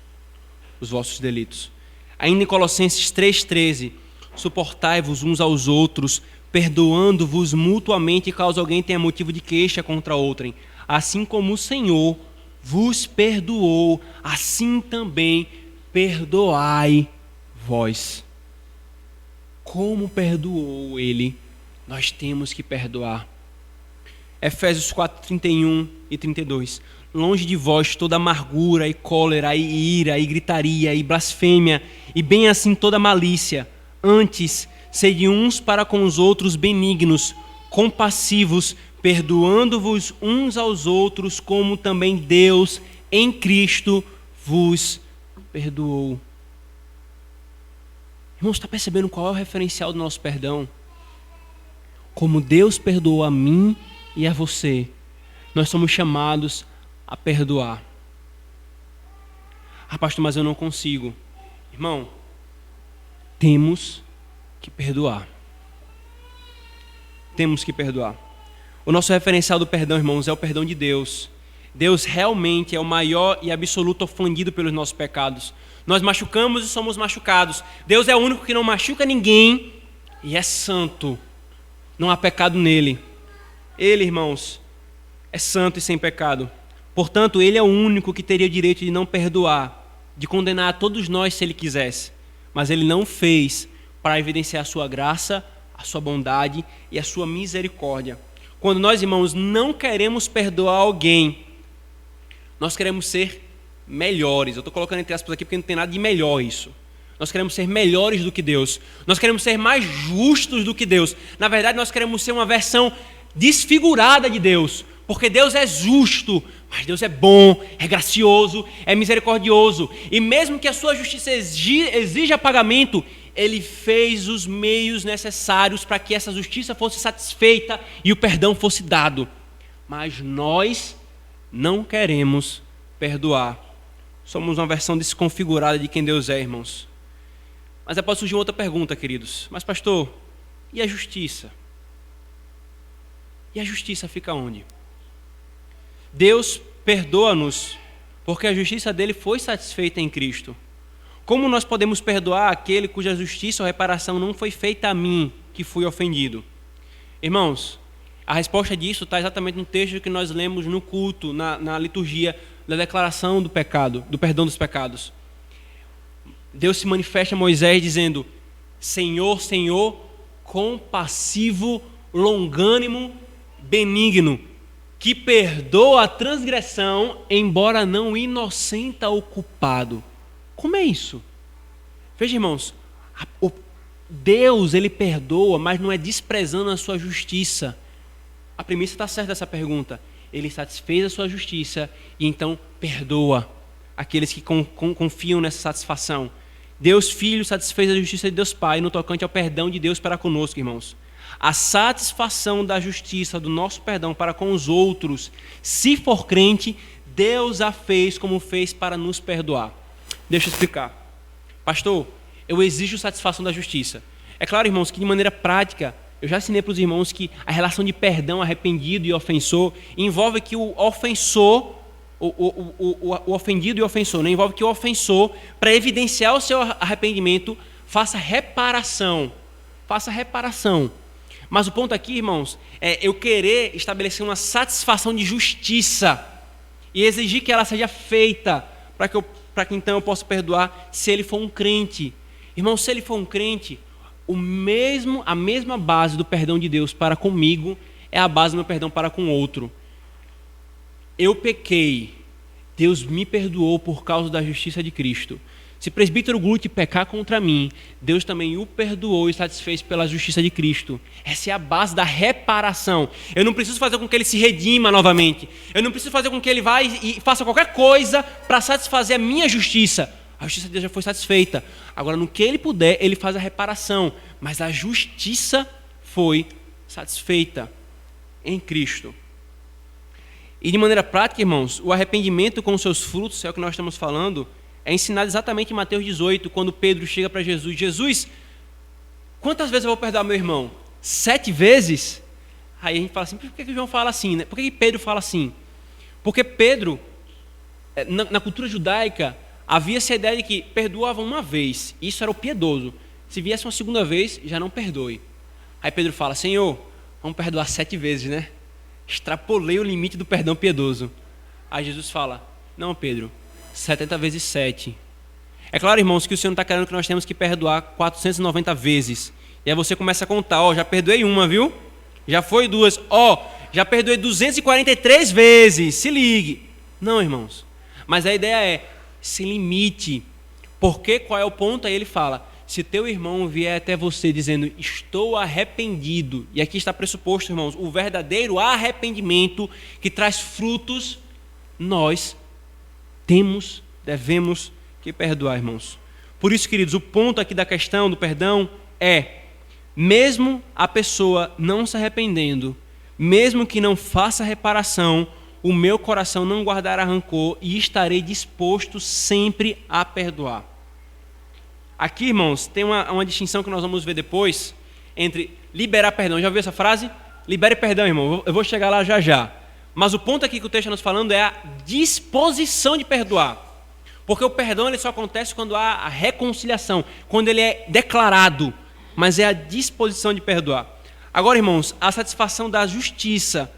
Speaker 1: os vossos delitos. Ainda em Colossenses 3,13, suportai-vos uns aos outros, perdoando-vos mutuamente caso alguém tenha motivo de queixa contra outrem. Assim como o Senhor vos perdoou, assim também perdoai vós. Como perdoou ele, nós temos que perdoar. Efésios 4, 31 e 32. Longe de vós toda amargura e cólera e ira e gritaria e blasfêmia e bem assim toda malícia. Antes, sede uns para com os outros benignos, compassivos, perdoando-vos uns aos outros, como também Deus em Cristo vos perdoou. Irmãos, está percebendo qual é o referencial do nosso perdão? Como Deus perdoou a mim e a você, nós somos chamados a perdoar. Ah, pastor, mas eu não consigo. Irmão, temos que perdoar. Temos que perdoar. O nosso referencial do perdão, irmãos, é o perdão de Deus. Deus realmente é o maior e absoluto ofendido pelos nossos pecados. Nós machucamos e somos machucados. Deus é o único que não machuca ninguém e é santo. Não há pecado nele. Ele, irmãos, é santo e sem pecado. Portanto, ele é o único que teria o direito de não perdoar, de condenar a todos nós se ele quisesse. Mas ele não fez para evidenciar a sua graça, a sua bondade e a sua misericórdia. Quando nós, irmãos, não queremos perdoar alguém, nós queremos ser melhores. Eu estou colocando entre aspas aqui porque não tem nada de melhor isso. Nós queremos ser melhores do que Deus. Nós queremos ser mais justos do que Deus. Na verdade, nós queremos ser uma versão desfigurada de Deus. Porque Deus é justo, mas Deus é bom, é gracioso, é misericordioso. E mesmo que a sua justiça exija pagamento, ele fez os meios necessários para que essa justiça fosse satisfeita e o perdão fosse dado. Mas nós não queremos perdoar. Somos uma versão desconfigurada de quem Deus é, irmãos. Mas aí pode surgir outra pergunta, queridos. Mas pastor, e a justiça? E a justiça fica onde? Deus perdoa-nos porque a justiça dele foi satisfeita em Cristo. Como nós podemos perdoar aquele cuja justiça ou reparação não foi feita a mim, que fui ofendido? Irmãos, a resposta disso está exatamente no texto que nós lemos no culto, na liturgia da declaração do pecado, do perdão dos pecados. Deus se manifesta a Moisés dizendo: Senhor, Senhor, compassivo, longânimo, benigno, que perdoa a transgressão, embora não inocenta o culpado. Como é isso? Veja, irmãos, Deus, ele perdoa, mas não é desprezando a sua justiça. A premissa está certa dessa pergunta. Ele satisfez a sua justiça e então perdoa aqueles que confiam nessa satisfação. Deus Filho satisfez a justiça de Deus Pai no tocante ao perdão de Deus para conosco, irmãos. A satisfação da justiça, do nosso perdão para com os outros, se for crente, Deus a fez como fez para nos perdoar. Deixa eu explicar. Pastor, eu exijo satisfação da justiça. É claro, irmãos, que de maneira prática, eu já ensinei para os irmãos que a relação de perdão, arrependido e ofensor envolve que o ofensor, o ofendido e o ofensor, né? Envolve que o ofensor, para evidenciar o seu arrependimento, faça reparação. Faça reparação. Mas o ponto aqui, irmãos, é eu querer estabelecer uma satisfação de justiça e exigir que ela seja feita para que então eu possa perdoar se ele for um crente. Irmão, se ele for um crente, a mesma base do perdão de Deus para comigo é a base do meu perdão para com outro. Eu pequei, Deus me perdoou por causa da justiça de Cristo. Se presbítero Glute pecar contra mim, Deus também o perdoou e satisfez pela justiça de Cristo. Essa é a base da reparação. Eu não preciso fazer com que ele se redima novamente. Eu não preciso fazer com que ele vá e faça qualquer coisa para satisfazer a minha justiça. A justiça de Deus já foi satisfeita. Agora, no que ele puder, ele faz a reparação. Mas a justiça foi satisfeita em Cristo. E de maneira prática, irmãos, o arrependimento com os seus frutos, é o que nós estamos falando, é ensinado exatamente em Mateus 18, quando Pedro chega para Jesus. Jesus, quantas vezes eu vou perdoar meu irmão? 7 vezes? Aí a gente fala assim, por que João fala assim, né? Por que Pedro fala assim? Porque Pedro, na cultura judaica, havia essa ideia de que perdoavam uma vez, isso era o piedoso. Se viesse uma segunda vez, já não perdoe. Aí Pedro fala, Senhor, vamos perdoar 7 vezes, né? Extrapolei o limite do perdão piedoso. Aí Jesus fala, não, Pedro, 70 vezes 7. É claro, irmãos, que o Senhor não está querendo que nós temos que perdoar 490 vezes. E aí você começa a contar, já perdoei uma, viu? Já foi 2, já perdoei 243 vezes, se ligue. Não, irmãos. Mas a ideia é, se limite. Porque qual é o ponto? Aí ele fala, se teu irmão vier até você dizendo, estou arrependido, e aqui está pressuposto, irmãos, o verdadeiro arrependimento que traz frutos, nós devemos que perdoar, irmãos. Por isso, queridos, o ponto aqui da questão do perdão é, mesmo a pessoa não se arrependendo, mesmo que não faça reparação, o meu coração não guardará rancor e estarei disposto sempre a perdoar. Aqui, irmãos, tem uma distinção que nós vamos ver depois entre liberar perdão. Já ouviu essa frase? Libere perdão, irmão. Eu vou chegar lá já já. Mas o ponto aqui que o texto está nos falando é a disposição de perdoar. Porque o perdão ele só acontece quando há a reconciliação, quando ele é declarado, mas é a disposição de perdoar. Agora, irmãos, a satisfação da justiça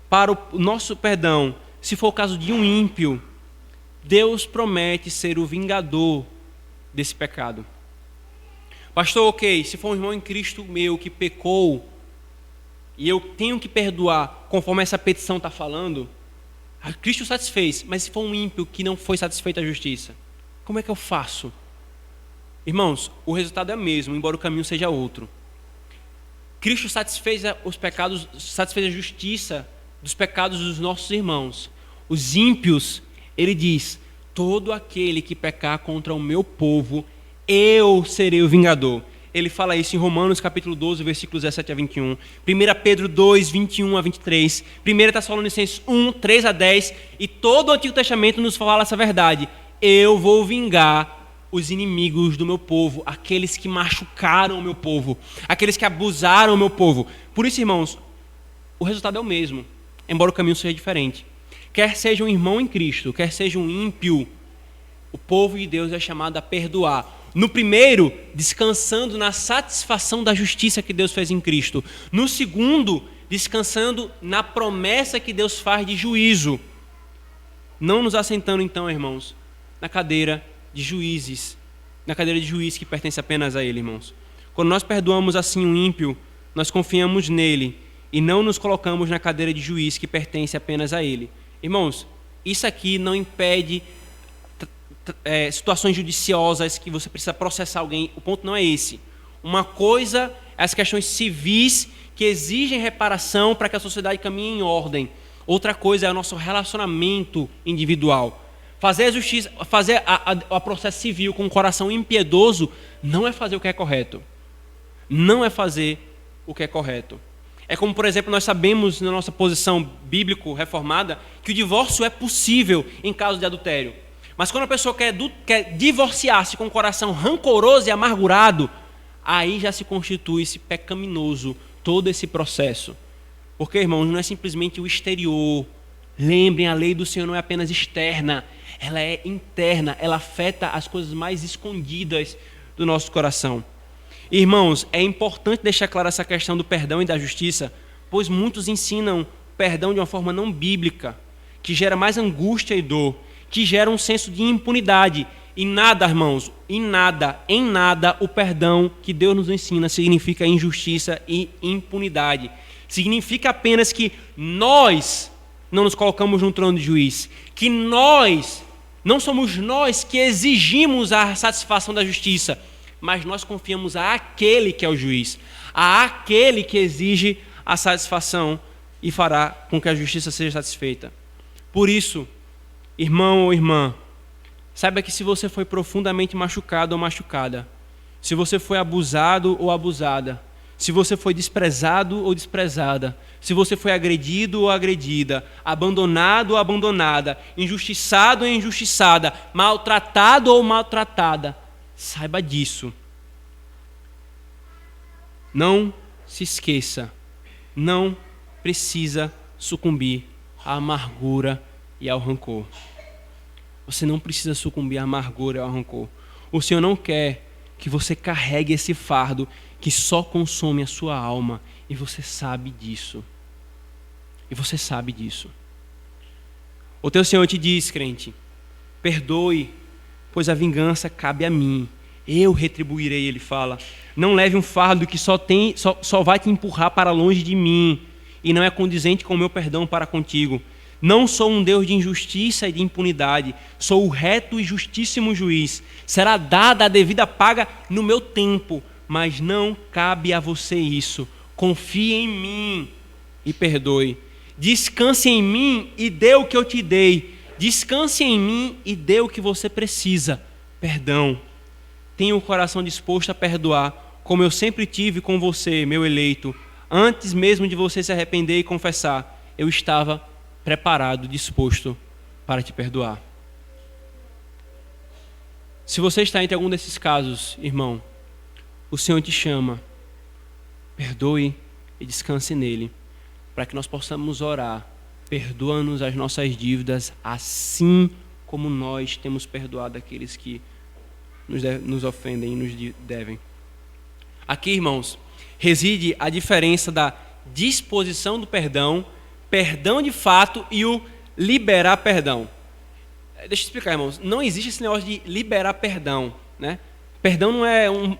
Speaker 1: para o nosso perdão, se for o caso de um ímpio, Deus promete ser o vingador desse pecado. Pastor, ok, se for um irmão em Cristo meu que pecou, e eu tenho que perdoar conforme essa petição está falando, a Cristo satisfez, mas se for um ímpio que não foi satisfeita a justiça, como é que eu faço? Irmãos, o resultado é o mesmo, embora o caminho seja outro. Cristo satisfez os pecados, satisfez a justiça dos pecados dos nossos irmãos. Os ímpios, ele diz, todo aquele que pecar contra o meu povo, eu serei o vingador. Ele fala isso em Romanos capítulo 12, versículos 17 a 21. 1 Pedro 2, 21 a 23. 1 Tessalonicenses 1, 3 a 10. E todo o Antigo Testamento nos fala essa verdade. Eu vou vingar os inimigos do meu povo, aqueles que machucaram o meu povo, aqueles que abusaram o meu povo. Por isso, irmãos, o resultado é o mesmo, embora o caminho seja diferente. Quer seja um irmão em Cristo, quer seja um ímpio, o povo de Deus é chamado a perdoar. No primeiro, descansando na satisfação da justiça que Deus fez em Cristo. No segundo, descansando na promessa que Deus faz de juízo. Não nos assentando então, irmãos, na cadeira de juízes, na cadeira de juiz que pertence apenas a Ele, irmãos. Quando nós perdoamos assim um ímpio, nós confiamos nele e não nos colocamos na cadeira de juiz que pertence apenas a Ele. Irmãos, isso aqui não impede situações judiciosas que você precisa processar alguém. O ponto não é esse. Uma coisa é as questões civis que exigem reparação para que a sociedade caminhe em ordem. Outra coisa é o nosso relacionamento individual. Fazer a justiça, fazer a processo civil com um coração impiedoso não é fazer o que é correto. Não é fazer o que é correto. É como, por exemplo, nós sabemos na nossa posição bíblico-reformada que o divórcio é possível em caso de adultério. Mas quando a pessoa quer divorciar-se com um coração rancoroso e amargurado, aí já se constitui-se pecaminoso todo esse processo. Porque, irmãos, não é simplesmente o exterior. Lembrem, a lei do Senhor não é apenas externa, ela é interna, ela afeta as coisas mais escondidas do nosso coração. Irmãos, é importante deixar clara essa questão do perdão e da justiça, pois muitos ensinam perdão de uma forma não bíblica, que gera mais angústia e dor, que gera um senso de impunidade. E nada, irmãos, em nada, o perdão que Deus nos ensina significa injustiça e impunidade. Significa apenas que nós não nos colocamos num trono de juiz, que não somos nós que exigimos a satisfação da justiça, mas nós confiamos àquele que é o juiz, àquele que exige a satisfação e fará com que a justiça seja satisfeita. Por isso, irmão ou irmã, saiba que se você foi profundamente machucado ou machucada, se você foi abusado ou abusada, se você foi desprezado ou desprezada, se você foi agredido ou agredida, abandonado ou abandonada, injustiçado ou injustiçada, maltratado ou maltratada, saiba disso. Não se esqueça, não precisa sucumbir à amargura e ao rancor. Você não precisa sucumbir à amargura e ao rancor. O Senhor não quer que você carregue esse fardo que só consome a sua alma, e você sabe disso. E você sabe disso. O teu Senhor te diz, crente, perdoe, pois a vingança cabe a mim. Eu retribuirei, ele fala. Não leve um fardo que só vai te empurrar para longe de mim, e não é condizente com o meu perdão para contigo. Não sou um Deus de injustiça e de impunidade, sou o reto e justíssimo juiz. Será dada a devida paga no meu tempo, mas não cabe a você isso. Confie em mim e perdoe. Descanse em mim e dê o que eu te dei. Descanse em mim e dê o que você precisa. Perdão. Tenha o coração disposto a perdoar, como eu sempre tive com você, meu eleito. Antes mesmo de você se arrepender e confessar, eu estava preparado, disposto para te perdoar. Se você está entre algum desses casos, irmão, o Senhor te chama, perdoe e descanse nele, para que nós possamos orar, perdoa-nos as nossas dívidas, assim como nós temos perdoado aqueles que nos ofendem e nos devem. Aqui, irmãos, reside a diferença da disposição do perdão, perdão de fato, e o liberar perdão. Deixa eu explicar, irmãos. Não existe esse negócio de liberar perdão, né? Perdão não é um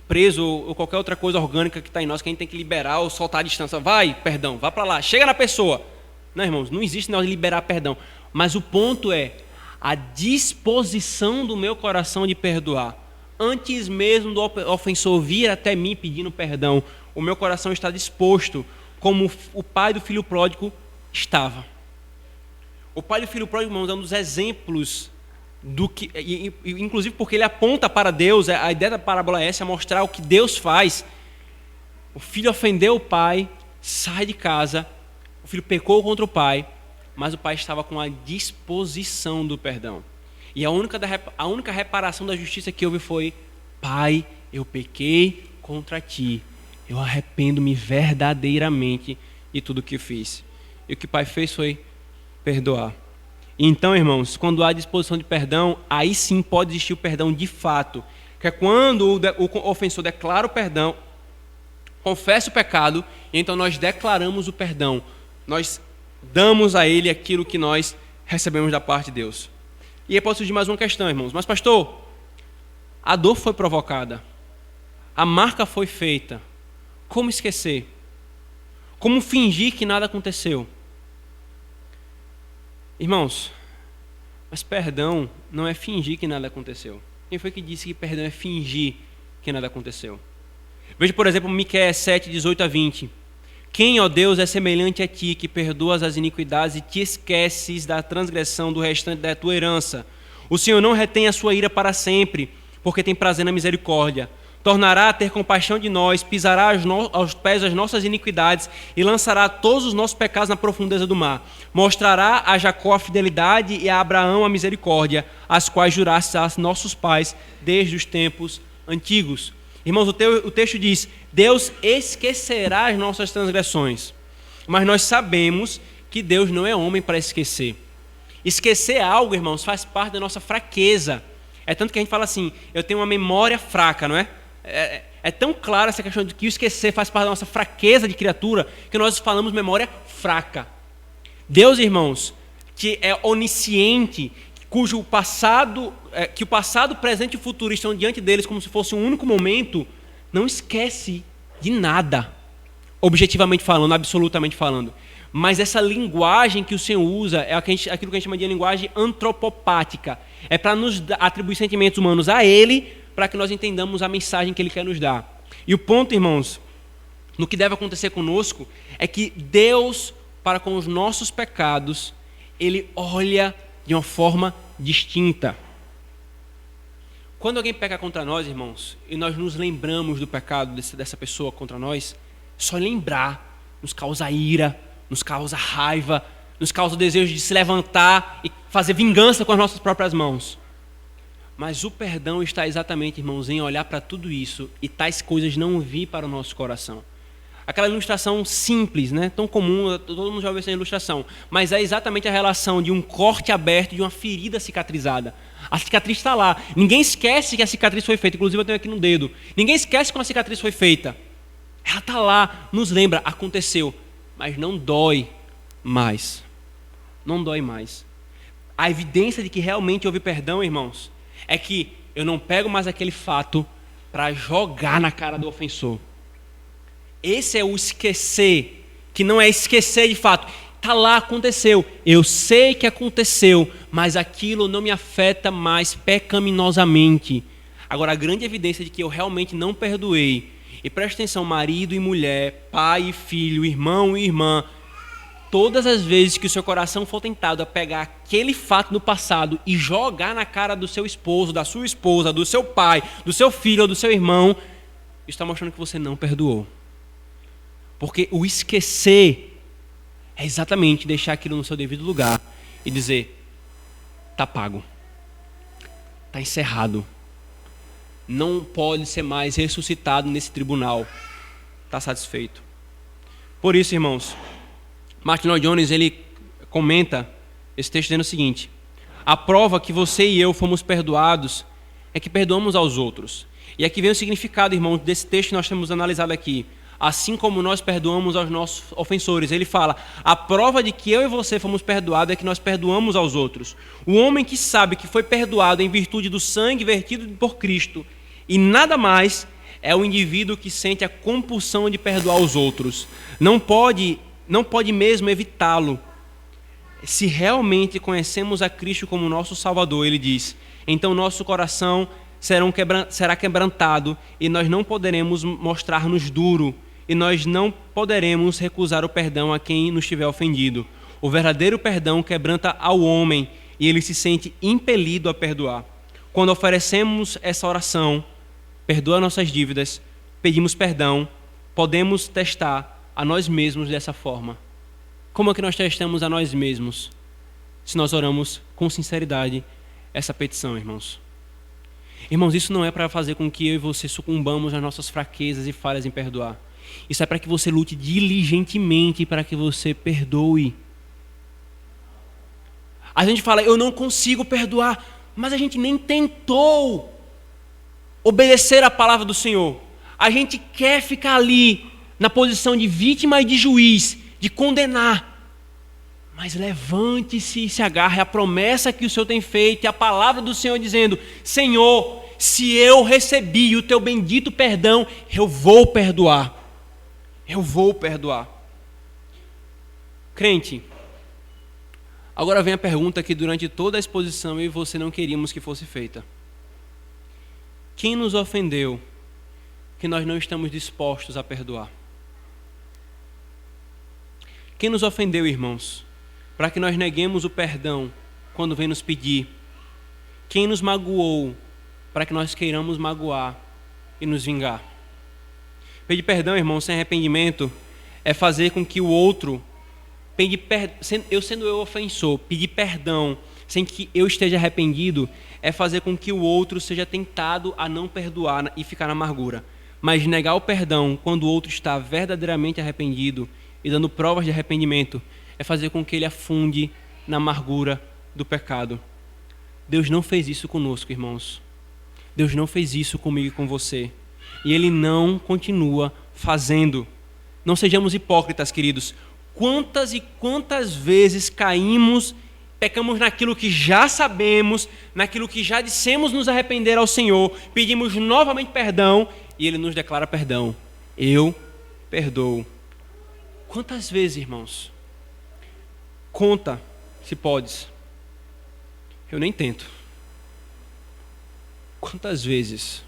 Speaker 1: preso ou qualquer outra coisa orgânica que está em nós que a gente tem que liberar ou soltar a distância. Vai, perdão, vá para lá, chega na pessoa. Não, irmãos, não existe negócio de liberar perdão. Mas o ponto é a disposição do meu coração de perdoar. Antes mesmo do ofensor vir até mim pedindo perdão, o meu coração está disposto, como o pai do filho pródigo estava. O pai do filho pródigo, irmãos, é um dos exemplos do que, inclusive porque ele aponta para Deus. A ideia da parábola é essa, é mostrar o que Deus faz. O filho ofendeu o pai, sai de casa, o filho pecou contra o pai, mas o pai estava com a disposição do perdão. E a única reparação da justiça que houve foi: Pai, eu pequei contra ti, eu arrependo-me verdadeiramente de tudo que fiz. E o que o pai fez foi perdoar. Então, irmãos, quando há disposição de perdão, aí sim pode existir o perdão de fato, que é quando o ofensor declara o perdão, confessa o pecado, e então nós declaramos o perdão. Nós damos a ele aquilo que nós recebemos da parte de Deus. E aí pode surgir mais uma questão, irmãos. Mas, pastor, a dor foi provocada, a marca foi feita. Como esquecer? Como fingir que nada aconteceu? Irmãos, Mas perdão não é fingir que nada aconteceu. Quem foi que disse que perdão é fingir que nada aconteceu? Veja, por exemplo, Miqueias 7, 18 a 20. Quem, ó Deus, é semelhante a ti, que perdoas as iniquidades e te esqueces da transgressão do restante da tua herança? O Senhor não retém a sua ira para sempre, porque tem prazer na misericórdia. Tornará a ter compaixão de nós, pisará aos pés as nossas iniquidades e lançará todos os nossos pecados na profundeza do mar. Mostrará a Jacó a fidelidade e a Abraão a misericórdia, as quais juraste a nossos pais desde os tempos antigos. Irmãos, o texto diz: Deus esquecerá as nossas transgressões. Mas nós sabemos que Deus não é homem para esquecer. Esquecer algo, irmãos, faz parte da nossa fraqueza. É tanto que a gente fala assim: eu tenho uma memória fraca, não é? É tão clara essa questão de que o esquecer faz parte da nossa fraqueza de criatura, que nós falamos memória fraca. Deus, irmãos, que é onisciente, cujo passado, que o passado, presente e o futuro estão diante deles como se fosse um único momento, não esquece de nada, objetivamente falando, absolutamente falando. Mas essa linguagem que o Senhor usa é aquilo que a gente chama de linguagem antropopática. É para nos atribuir sentimentos humanos a Ele, para que nós entendamos a mensagem que Ele quer nos dar. E o ponto, irmãos, no que deve acontecer conosco, é que Deus, para com os nossos pecados, Ele olha de uma forma distinta. Quando alguém peca contra nós, irmãos, e nós nos lembramos do pecado dessa pessoa contra nós, só lembrar nos causa ira, nos causa raiva, nos causa o desejo de se levantar e fazer vingança com as nossas próprias mãos. Mas o perdão está exatamente, irmãos, em olhar para tudo isso e tais coisas não vir para o nosso coração. Aquela ilustração simples, né? Tão comum, todo mundo já ouviu essa ilustração, mas é exatamente a relação de um corte aberto e de uma ferida cicatrizada. A cicatriz está lá. Ninguém esquece que a cicatriz foi feita, inclusive eu tenho aqui no dedo. Ninguém esquece como a cicatriz foi feita. Ela está lá, nos lembra, aconteceu, mas não dói mais. Não dói mais. A evidência de que realmente houve perdão, irmãos, é que eu não pego mais aquele fato para jogar na cara do ofensor. Esse é o esquecer, que não é esquecer de fato. Está lá, aconteceu. Eu sei que aconteceu, mas aquilo não me afeta mais pecaminosamente. Agora, a grande evidência de que eu realmente não perdoei, e preste atenção, marido e mulher, pai e filho, irmão e irmã, todas as vezes que o seu coração for tentado a pegar aquele fato do passado e jogar na cara do seu esposo, da sua esposa, do seu pai, do seu filho ou do seu irmão, isso está mostrando que você não perdoou. Porque o esquecer é exatamente deixar aquilo no seu devido lugar e dizer: está pago, está encerrado, não pode ser mais ressuscitado nesse tribunal, está satisfeito. Por isso, irmãos, Martin Lloyd Jones, ele comenta esse texto dizendo o seguinte: a prova que você e eu fomos perdoados é que perdoamos aos outros. E aqui vem o significado, irmãos, desse texto que nós temos analisado aqui. Assim como nós perdoamos aos nossos ofensores. Ele fala: a prova de que eu e você fomos perdoados é que nós perdoamos aos outros. O homem que sabe que foi perdoado em virtude do sangue vertido por Cristo e nada mais, é o indivíduo que sente a compulsão de perdoar os outros. Não pode mesmo evitá-lo. Se realmente conhecemos a Cristo como nosso Salvador, ele diz, então nosso coração será quebrantado e nós não poderemos mostrar-nos duro e nós não poderemos recusar o perdão a quem nos tiver ofendido. O verdadeiro perdão quebranta ao homem e ele se sente impelido a perdoar. Quando oferecemos essa oração, perdoa nossas dívidas, pedimos perdão, podemos testar a nós mesmos dessa forma. Como é que nós testamos a nós mesmos? Se nós oramos com sinceridade essa petição, irmãos. Irmãos, isso não é para fazer com que eu e você sucumbamos às nossas fraquezas e falhas em perdoar. Isso é para que você lute diligentemente para que você perdoe. A gente fala: eu não consigo perdoar, mas a gente nem tentou obedecer a palavra do Senhor. A gente quer ficar ali na posição de vítima e de juiz, de condenar. Mas levante-se e se agarre à promessa que o Senhor tem feito e à palavra do Senhor dizendo: Senhor, se eu recebi o teu bendito perdão, eu vou perdoar. Eu vou perdoar. Crente, Agora vem a pergunta que durante toda a exposição eu e você não queríamos que fosse feita. Quem nos ofendeu que nós não estamos dispostos a perdoar? Quem nos ofendeu, irmãos, para que nós neguemos o perdão quando vem nos pedir? Quem nos magoou para que nós queiramos magoar e nos vingar? Pedir perdão, irmão, sem arrependimento é fazer com que o outro, sendo eu ofensor, pedir perdão sem que eu esteja arrependido, é fazer com que o outro seja tentado a não perdoar e ficar na amargura. Mas negar o perdão quando o outro está verdadeiramente arrependido e dando provas de arrependimento é fazer com que ele afunde na amargura do pecado. Deus não fez isso conosco, irmãos. Deus não fez isso comigo e com você. E Ele não continua fazendo. Não sejamos hipócritas, queridos. Quantas e quantas vezes pecamos naquilo que já sabemos, naquilo que já dissemos nos arrepender ao Senhor, pedimos novamente perdão e Ele nos declara perdão. Eu perdoo. Quantas vezes, irmãos? Conta, se podes. Eu nem tento. Quantas vezes?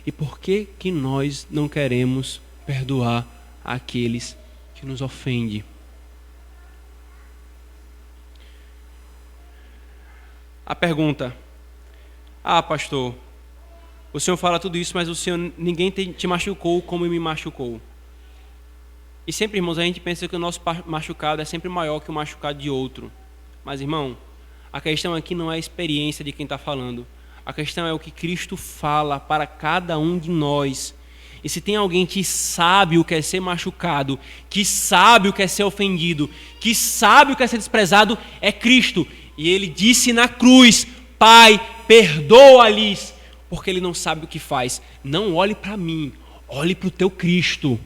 Speaker 1: E por que que nós não queremos perdoar aqueles que nos ofendem? A pergunta: pastor, o senhor fala tudo isso, mas ninguém te machucou como me machucou. E sempre, irmãos, a gente pensa que o nosso machucado é sempre maior que o machucado de outro. Mas, irmão, a questão aqui não é a experiência de quem está falando. A questão é o que Cristo fala para cada um de nós. E se tem alguém que sabe o que é ser machucado, que sabe o que é ser ofendido, que sabe o que é ser desprezado, é Cristo. E Ele disse na cruz: Pai, perdoa-lhes, porque Ele não sabe o que faz. Não olhe para mim, olhe para o teu Cristo.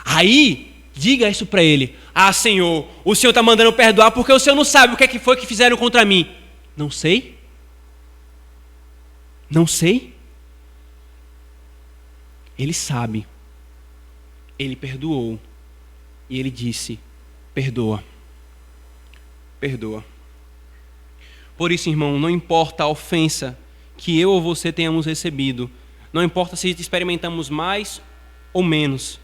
Speaker 1: Aí, diga isso para Ele: Senhor, o Senhor está mandando eu perdoar porque o Senhor não sabe o que é que foi que fizeram contra mim. Não sei. Não sei. Ele sabe. Ele perdoou. E Ele disse: perdoa. Perdoa. Por isso, irmão, não importa a ofensa que eu ou você tenhamos recebido, não importa se experimentamos mais ou menos,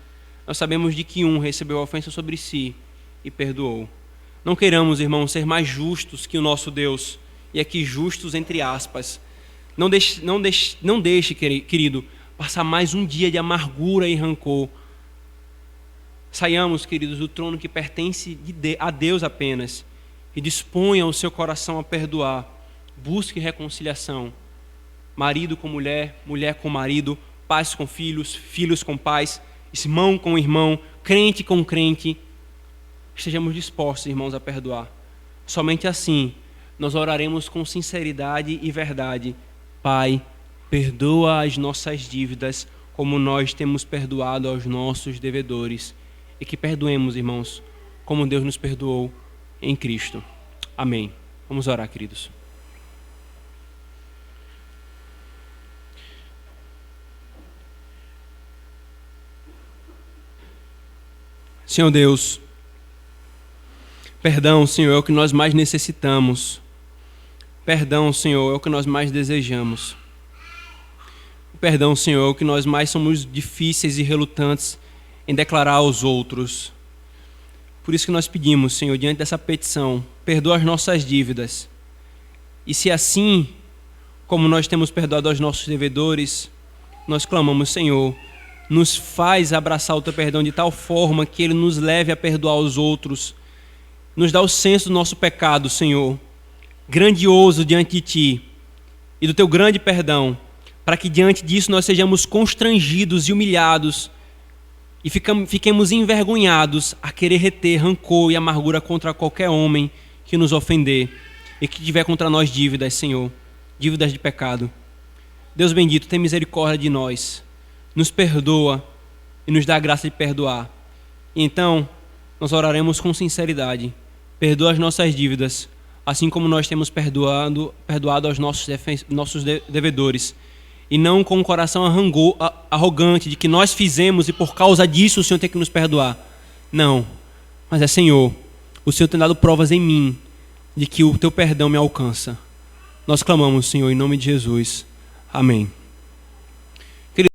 Speaker 1: nós sabemos de que um recebeu a ofensa sobre si e perdoou. Não queiramos, irmão, ser mais justos que o nosso Deus, e aqui justos entre aspas. Não deixe, querido, passar mais um dia de amargura e rancor. Saiamos, queridos, do trono que pertence a Deus apenas e disponha o seu coração a perdoar. Busque reconciliação. Marido com mulher, mulher com marido, pais com filhos, filhos com pais, irmão com irmão, crente com crente. Estejamos dispostos, irmãos, a perdoar. Somente assim nós oraremos com sinceridade e verdade. Pai, perdoa as nossas dívidas como nós temos perdoado aos nossos devedores. E que perdoemos, irmãos, como Deus nos perdoou em Cristo. Amém. Vamos orar, queridos. Senhor Deus, perdão, Senhor, é o que nós mais necessitamos. Perdão, Senhor, é o que nós mais desejamos. Perdão, Senhor, é o que nós mais somos difíceis e relutantes em declarar aos outros. Por isso que nós pedimos, Senhor, diante dessa petição, perdoa as nossas dívidas. E se assim, como nós temos perdoado aos nossos devedores, nós clamamos, Senhor, nos faz abraçar o teu perdão de tal forma que ele nos leve a perdoar os outros. Nos dá o senso do nosso pecado, Senhor, grandioso diante de ti e do teu grande perdão, para que diante disso nós sejamos constrangidos e humilhados e fiquemos envergonhados a querer reter rancor e amargura contra qualquer homem que nos ofender e que tiver contra nós dívidas, Senhor, dívidas de pecado. Deus bendito, tem misericórdia de nós, nos perdoa e nos dá a graça de perdoar. E então, nós oraremos com sinceridade: perdoa as nossas dívidas, assim como nós temos perdoado aos nossos devedores. E não com um coração arrogante de que nós fizemos e por causa disso o Senhor tem que nos perdoar. Não, mas Senhor, o Senhor tem dado provas em mim de que o teu perdão me alcança. Nós clamamos, Senhor, em nome de Jesus. Amém.